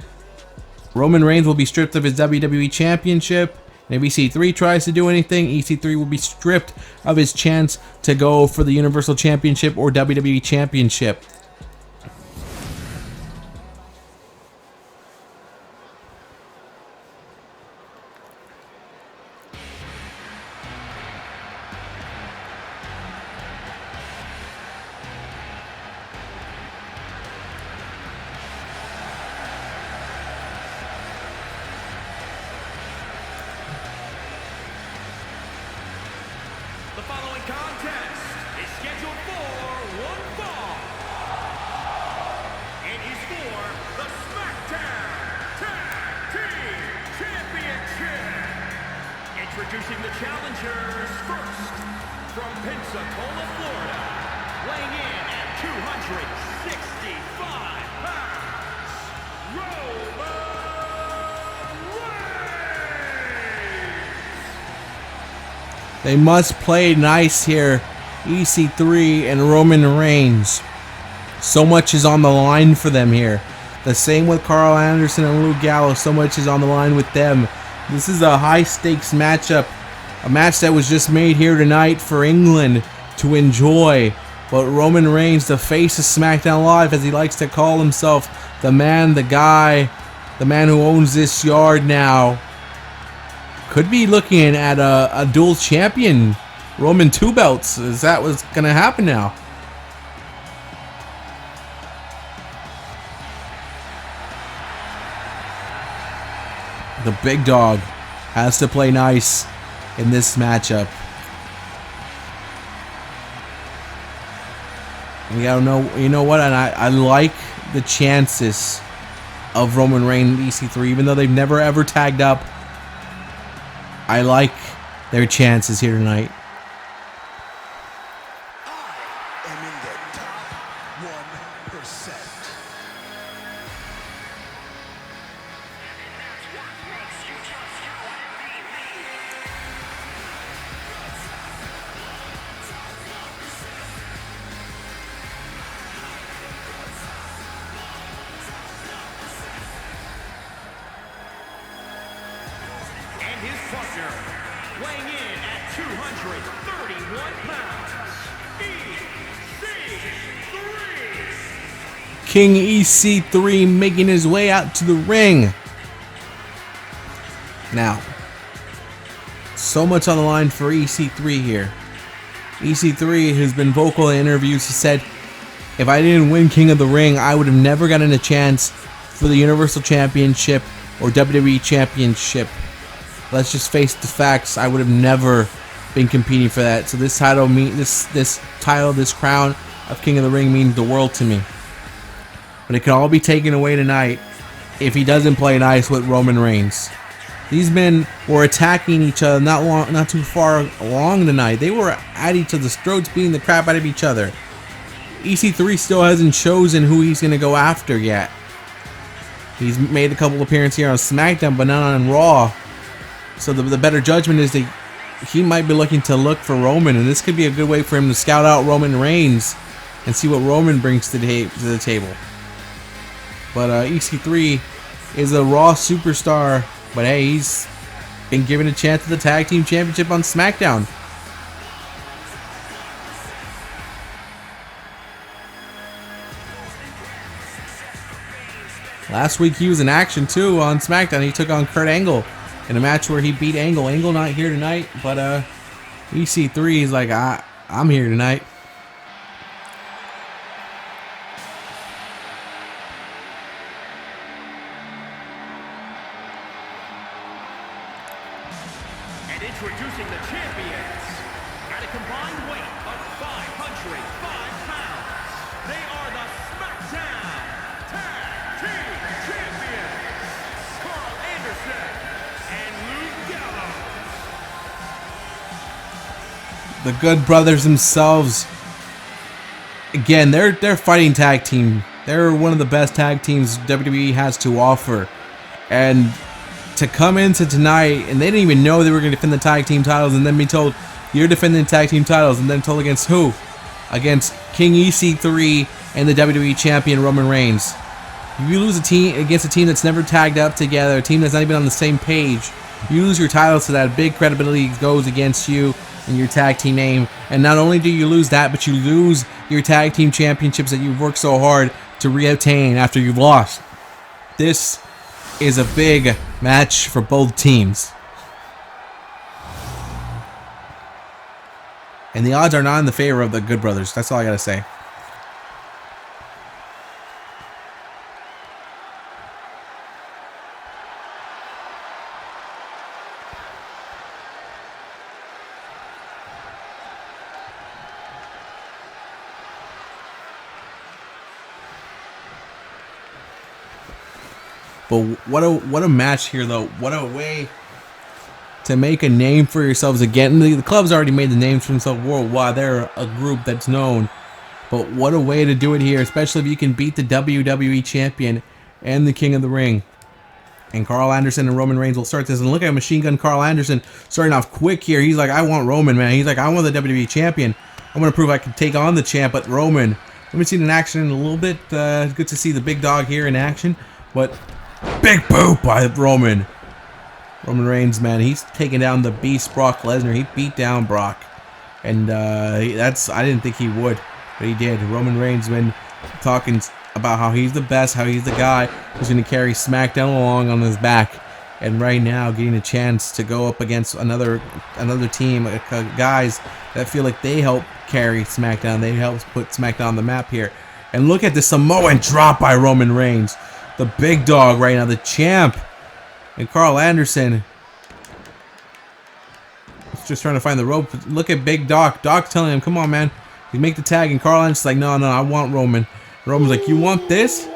Roman Reigns will be stripped of his WWE Championship. And if EC3 tries to do anything, EC3 will be stripped of his chance to go for the Universal Championship or WWE Championship. The following contest is scheduled for one fall. It is for the Smackdown Tag Team Championship. Introducing the challengers first, from Pensacola, Florida, weighing in at 265 pounds, Roman Reigns. They must play nice here, EC3 and Roman Reigns. So much is on the line for them here. The same with Carl Anderson and Luke Gallows. So much is on the line with them. This is a high-stakes matchup. A match that was just made here tonight for England to enjoy. But Roman Reigns, the face of SmackDown Live, as he likes to call himself, the man, the guy, the man who owns this yard now, could be looking at a dual champion, Roman 2 belts. Is that what's going to happen now? The big dog has to play nice in this matchup. You know what? And I like the chances of Roman Reigns and EC3, even though they've never ever tagged up. I like their chances here tonight. I am in the top 1%. And his partner, weighing in at 231 pounds, EC3. King EC3 making his way out to the ring. Now, so much on the line for EC3 here. EC3 has been vocal in interviews. He said, if I didn't win King of the Ring, I would have never gotten a chance for the Universal Championship or WWE Championship. Let's just face the facts. I would have never been competing for that. So this title, this crown of King of the Ring means the world to me. But it can all be taken away tonight if he doesn't play nice with Roman Reigns. These men were attacking each other not too far along tonight. They were at each other's throats, beating the crap out of each other. EC3 still hasn't chosen who he's going to go after yet. He's made a couple appearances here on SmackDown, but not on Raw. So the better judgment is that he might be looking to look for Roman, and this could be a good way for him to scout out Roman Reigns and see what Roman brings to the table. But EC3 is a Raw superstar, but hey, he's been given a chance at the Tag Team Championship on SmackDown. Last week he was in action too on SmackDown. He took on Kurt Angle in a match where he beat Angle. Angle not here tonight, but EC3 is like, I'm here tonight. And introducing the champions, at a combined weight of 505 pounds, they are the Smackdown Tag Team Champions, Carl Anderson and Luke Gallows. The Good Brothers themselves. Again, they're fighting tag team. They're one of the best tag teams WWE has to offer. And to come into tonight, and they didn't even know they were going to defend the tag team titles, and then be told, you're defending the tag team titles, and then told against who? Against King EC3 and the WWE Champion Roman Reigns. If you lose against a team that's never tagged up together, a team that's not even on the same page, you lose your titles, so that big credibility goes against you and your tag team name. And not only do you lose that, but you lose your tag team championships that you've worked so hard to reobtain after you've lost. This is a big match for both teams. And the odds are not in the favor of the Good Brothers. That's all I gotta say. But what a match here, though. What a way to make a name for yourselves again. The club's already made the names for themselves worldwide. They're a group that's known. But what a way to do it here, especially if you can beat the WWE Champion and the King of the Ring. And Carl Anderson and Roman Reigns will start this. And look at Machine Gun Carl Anderson starting off quick here. He's like, I want Roman, man. He's like, I want the WWE Champion. I'm going to prove I can take on the champ, but Roman. Haven't seen in action in a little bit. Good to see the big dog here in action. But big boot by Roman. Roman Reigns, man, he's taking down the beast Brock Lesnar. He beat down Brock. And I didn't think he would, but he did. Roman Reigns been talking about how he's the best, how he's the guy who's going to carry SmackDown along on his back. And right now, getting a chance to go up against another team, guys that feel like they help carry SmackDown. They help put SmackDown on the map here. And look at the Samoan drop by Roman Reigns. The big dog right now, the champ. And Carl Anderson is just trying to find the rope. Look at Big Doc. Doc's telling him, come on, man. You make the tag. And Carl Anderson's like, no, I want Roman. And Roman's like, you want this?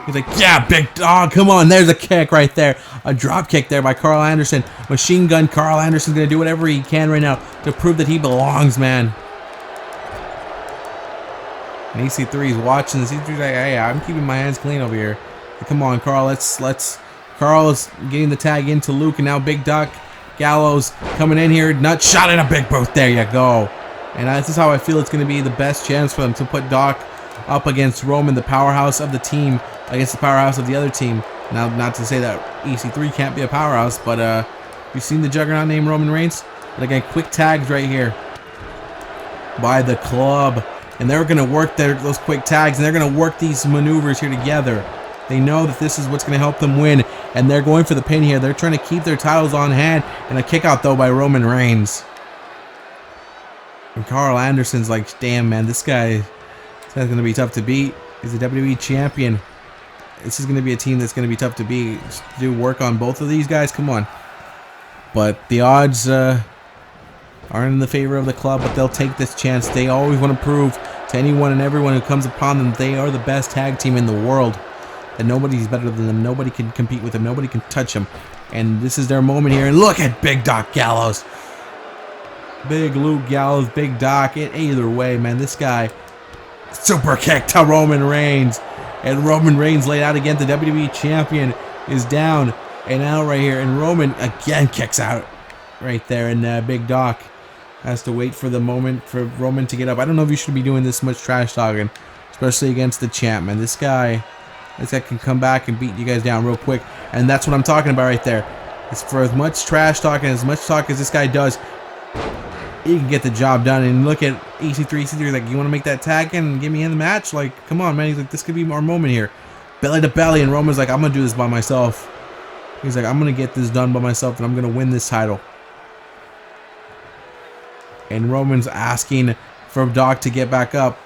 He's like, yeah, Big Dog. Come on. There's a kick right there. A drop kick there by Carl Anderson. Machine Gun Carl Anderson's going to do whatever he can right now to prove that he belongs, man. And EC3 is watching this. EC3's like, hey, I'm keeping my hands clean over here. Come on, Carl. Let's. Carl is getting the tag into Luke, and now Big Doc Gallows coming in here. Nut shot and a big boot. There you go. And this is how I feel it's going to be the best chance for them to put Doc up against Roman, the powerhouse of the team, against the powerhouse of the other team. Now, not to say that EC3 can't be a powerhouse, but you've seen the juggernaut named Roman Reigns? And again, quick tags right here by the club. And they're going to work those quick tags, and they're going to work these maneuvers here together. They know that this is what's going to help them win, and they're going for the pin here. They're trying to keep their titles on hand, and a kick out, though, by Roman Reigns. And Carl Anderson's like, damn, man, this guy's going to be tough to beat. He's a WWE champion. This is going to be a team that's going to be tough to beat. Just do work on both of these guys. Come on. But the odds aren't in the favor of the club, but they'll take this chance. They always want to prove to anyone and everyone who comes upon them they are the best tag team in the world. that nobody's better than them. Nobody can compete with them. Nobody can touch them. And this is their moment here. And look at Big Doc Gallows. Big Luke Gallows, Big Doc. Either way, man, this guy. Super kick to Roman Reigns. And Roman Reigns laid out again. The WWE champion is down and out right here. And Roman again kicks out right there. And Big Doc has to wait for the moment for Roman to get up. I don't know if you should be doing this much trash talking, especially against the champ, man. This guy can come back and beat you guys down real quick. And that's what I'm talking about right there. It's for as much trash talking, as much talk as this guy does, he can get the job done. And look at EC3. EC3 is like, you want to make that tag in and get me in the match? Like, come on, man. He's like, this could be our moment here. Belly to belly. And Roman's like, I'm going to do this by myself. He's like, I'm going to get this done by myself, and I'm going to win this title. And Roman's asking for Doc to get back up.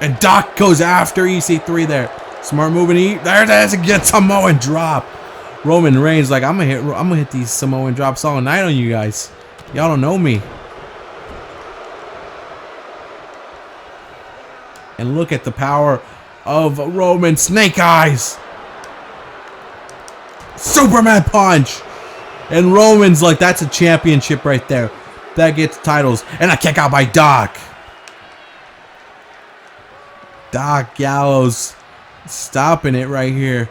And Doc goes after EC3 there. Smart move, and there it is, and gets Samoan drop. Roman Reigns like, I'm gonna hit these Samoan drops all night on you guys. Y'all don't know me. And look at the power of Roman. Snake Eyes. Superman punch. And Roman's like, that's a championship right there. That gets titles. And a kick out by Doc. Doc Gallows stopping it right here.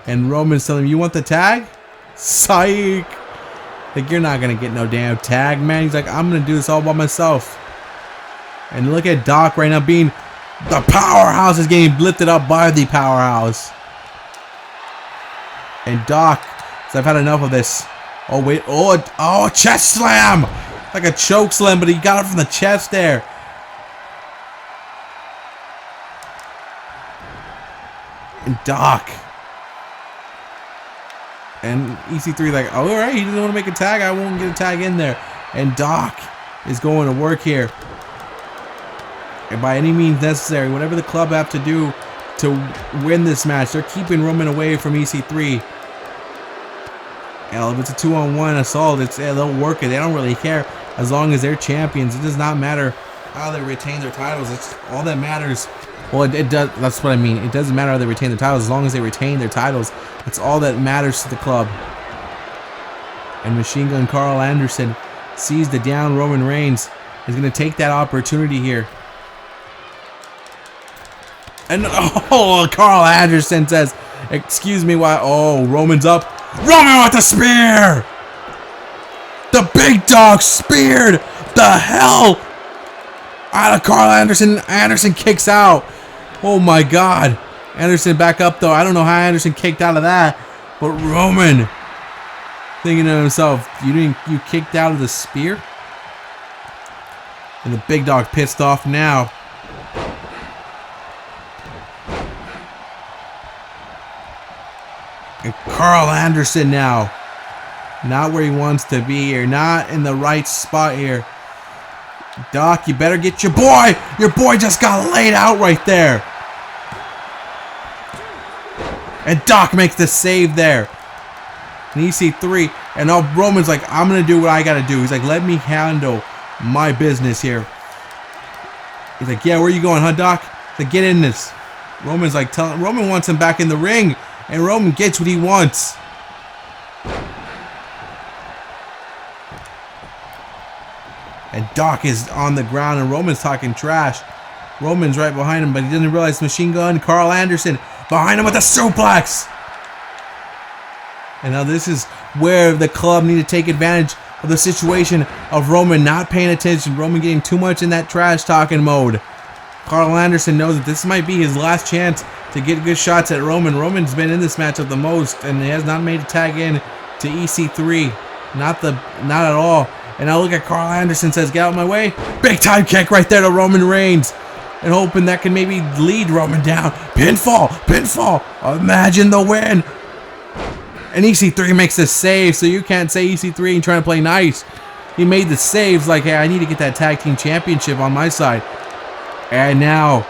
And Roman's telling him, you want the tag? Psych. Like, you're not going to get no damn tag, man. He's like, I'm going to do this all by myself. And look at Doc right now being the powerhouse, is getting lifted up by the powerhouse. And Doc says, I've had enough of this. Oh, wait. Oh, chest slam. Like a choke slam, but he got it from the chest there. And Doc. And EC3 like, oh, all right, he doesn't want to make a tag. I won't get a tag in there. And Doc is going to work here. And by any means necessary, whatever the club have to do to win this match, they're keeping Roman away from EC3. And if it's a 2-on-1 assault, they'll work it. They don't really care as long as they're champions. It does not matter how they retain their titles. It's all that matters. Well, it does. That's what I mean. It doesn't matter how they retain their titles as long as they retain their titles. That's all that matters to the club. And Machine Gun Carl Anderson sees the down Roman Reigns. Is going to take that opportunity here. And oh, Carl Anderson says, excuse me, why? Oh, Roman's up. Roman with the spear. The Big Dog speared the hell out of Carl Anderson. Anderson kicks out. Oh my God. Anderson back up though. I don't know how Anderson kicked out of that, but Roman thinking to himself, you kicked out of the spear? And the Big Dog pissed off now. And Carl Anderson now, not where he wants to be here, not in the right spot here. Doc, you better get your boy. Your boy just got laid out right there. And Doc makes the save there. And EC3, and now Roman's like, I'm going to do what I got to do. He's like, let me handle my business here. He's like, yeah, where you going, huh, Doc? He's like, get in this. Roman's like, Roman wants him back in the ring. And Roman gets what he wants. And Doc is on the ground and Roman's talking trash. Roman's right behind him, but he doesn't realize Machine Gun Carl Anderson behind him with a suplex. And now this is where the club need to take advantage of the situation of Roman not paying attention. Roman getting too much in that trash talking mode. Carl Anderson knows that this might be his last chance to get good shots at Roman. Roman's been in this matchup the most, and he has not made a tag in to EC3. Not at all. And now look at Carl Anderson says, get out of my way. Big time kick right there to Roman Reigns. And hoping that can maybe lead Roman down. Pinfall. Imagine the win. And EC3 makes the save, so you can't say EC3 ain't trying to play nice. He made the saves like, hey, I need to get that tag team championship on my side. And now,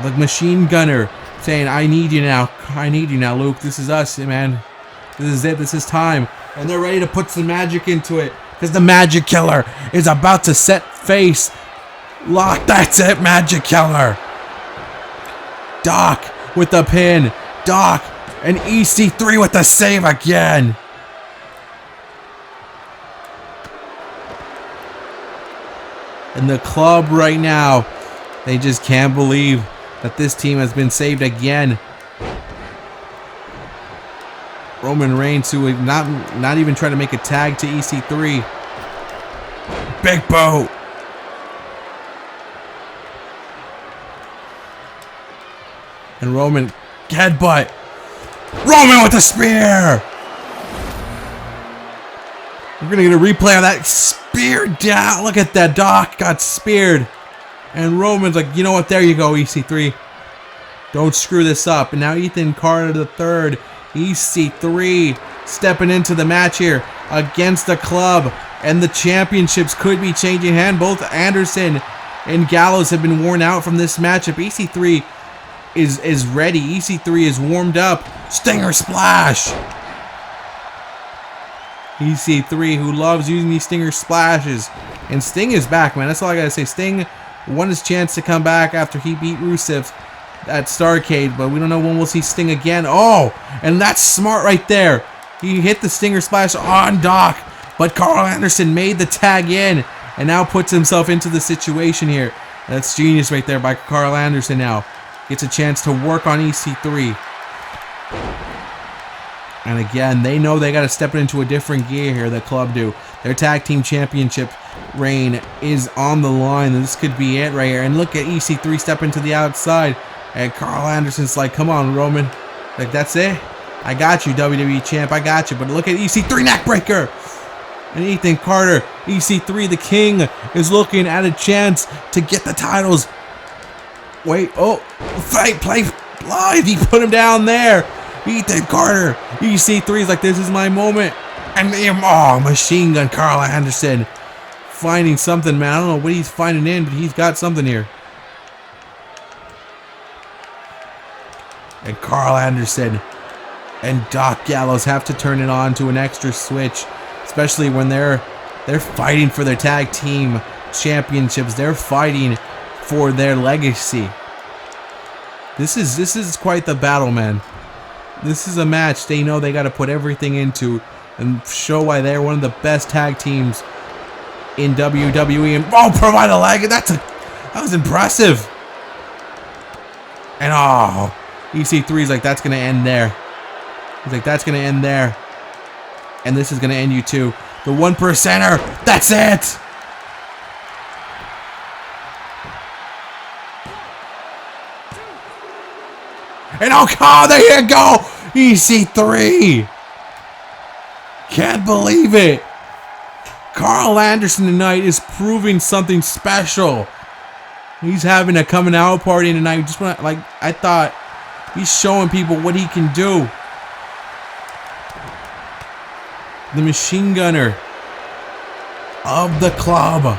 the Machine Gunner saying, I need you now, Luke. This is us, man. This is it. This is time. And they're ready to put some magic into it. Because the Magic Killer is about to set face. Lock. That's it, Magic Killer. Doc with the pin. Doc and EC3 with the save again. And the club right now, they just can't believe that this team has been saved again. Roman Reigns, who would not even try to make a tag to EC3. Big boot. And Roman, headbutt. Roman with the spear. We're going to get a replay of that spear down. Look at that. Doc got speared. And Roman's like, you know what? There you go, EC3. Don't screw this up. And now Ethan Carter the third. EC3 stepping into the match here against the club. And the championships could be changing hand. Both Anderson and Gallows have been worn out from this matchup. EC3 is ready. EC3 is warmed up. Stinger splash. EC3, who loves using these Stinger splashes. And Sting is back, man. That's all I gotta say. Sting won his chance to come back after he beat Rusev at Starrcade, but we don't know when we'll see Sting again. Oh, and that's smart right there. He hit the Stinger splash on Doc, but Carl Anderson made the tag in and now puts himself into the situation here. That's genius right there by Carl Anderson now. Gets a chance to work on EC3. And again, they know they got to step it into a different gear here, the club do. Their tag team championship reign is on the line. This could be it right here. And look at EC3 stepping to the outside. And Carl Anderson's like, come on, Roman. Like, that's it. I got you, WWE champ. I got you. But look at EC3 neckbreaker. And Ethan Carter, EC3, the king, is looking at a chance to get the titles. Wait, oh, fight, play live. He put him down there. Ethan Carter, EC3 is like, this is my moment. And oh, machine gun Carl Anderson. Finding something, man. I don't know what he's finding in, but he's got something here. And Carl Anderson and Doc Gallows have to turn it on to an extra switch, especially when they're fighting for their tag team championships. They're fighting for their legacy. This is quite the battle, man. This is a match they know they got to put everything into and show why they're one of the best tag teams in WWE. And oh, provide a leg. That was impressive. And oh, EC3 is like, that's gonna end there. He's like, that's gonna end there. And this is gonna end you too. The 1%er. That's it. And oh, there you go! EC3! Can't believe it! Carl Anderson tonight is proving something special. He's having a coming out party tonight. Just like I thought, he's showing people what he can do. The machine gunner of the club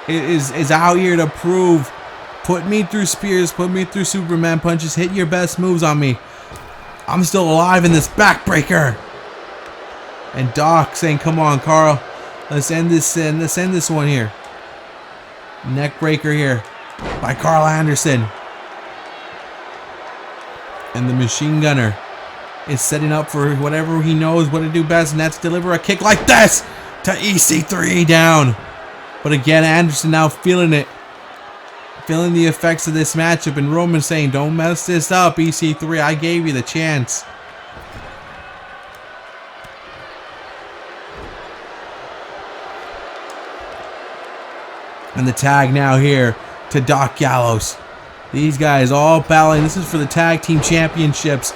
is out here to prove. Put me through spears, put me through Superman punches, hit your best moves on me. I'm still alive in this backbreaker. And Doc saying, come on, Carl. Let's end this one here. Neckbreaker here by Carl Anderson. And the machine gunner is setting up for whatever he knows what to do best, and that's deliver a kick like this to EC3 down. But again, Anderson now feeling it. Feeling the effects of this matchup, and Roman saying, don't mess this up, EC3. I gave you the chance. And the tag now here to Doc Gallows. These guys all battling. This is for the tag team championships.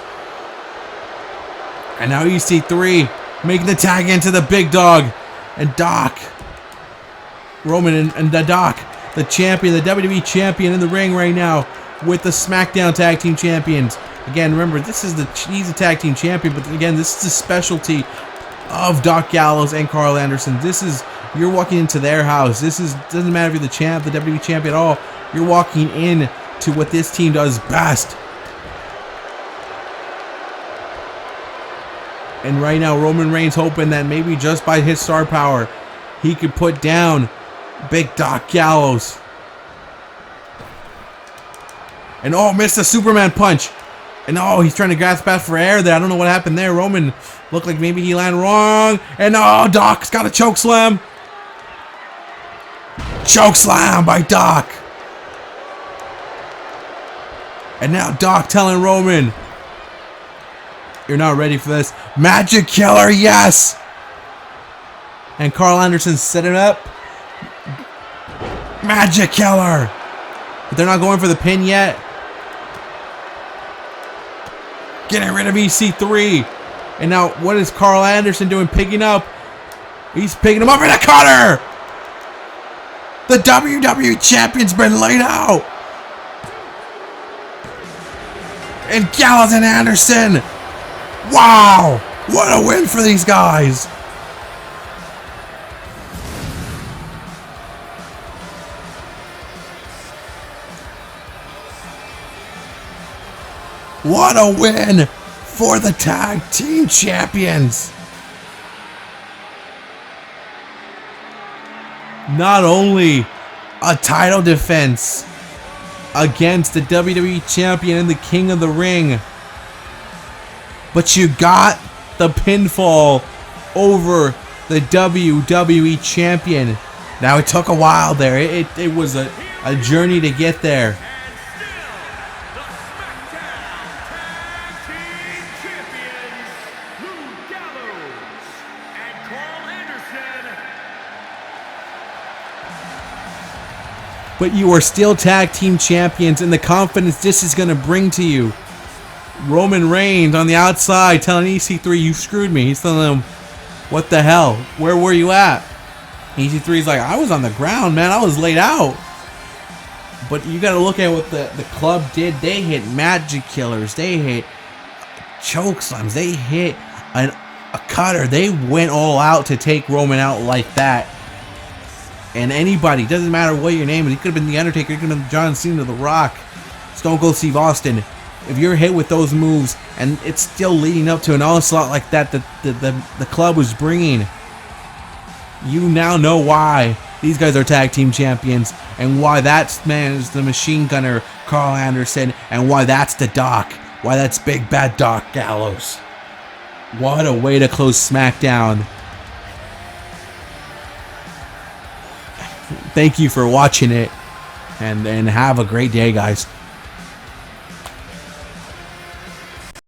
And now EC3 making the tag into the big dog. And Doc. Roman and the Doc. The champion, the WWE champion in the ring right now with the SmackDown Tag Team Champions. Again, remember, he's a Tag Team Champion, but again, this is the specialty of Doc Gallows and Carl Anderson. You're walking into their house. Doesn't matter if you're the champ, the WWE champion at all. You're walking in to what this team does best. And right now, Roman Reigns hoping that maybe just by his star power, he could put down Big Doc Gallows. And oh, missed a Superman punch. And oh, he's trying to grasp back for air there. I don't know what happened there. Roman looked like maybe he landed wrong. And oh, Doc's got a choke slam. Choke slam by Doc. And now Doc telling Roman, you're not ready for this. Magic Killer, yes. And Carl Anderson set it up. Magic Killer. But they're not going for the pin yet. Getting rid of EC3. And now what is Carl Anderson doing? Picking up. He's picking him up in a cutter. The WWE Champion's been laid out. And Gallows and Anderson. Wow. What a win for these guys. What a win for the tag team champions. Not only a title defense against the WWE champion and the King of the Ring, but you got the pinfall over the WWE champion. Now it took a while there. It was a journey to get there. But you are still tag team champions, and the confidence this is going to bring to you. Roman Reigns on the outside telling EC3, you screwed me. He's telling him, what the hell? Where were you at? EC3's like, I was on the ground, man. I was laid out. But you got to look at what the club did. They hit Magic Killers. They hit choke slams. They hit a cutter. They went all out to take Roman out like that. And anybody, doesn't matter what your name is, he could have been The Undertaker, he could have been John Cena, The Rock, Stone Cold Steve Austin. If you're hit with those moves and it's still leading up to an onslaught like that the club was bringing, you now know why these guys are tag team champions and why that man is the machine gunner, Carl Anderson, and why that's the Doc, why that's Big Bad Doc Gallows. What a way to close SmackDown. Thank you for watching it, and have a great day, guys.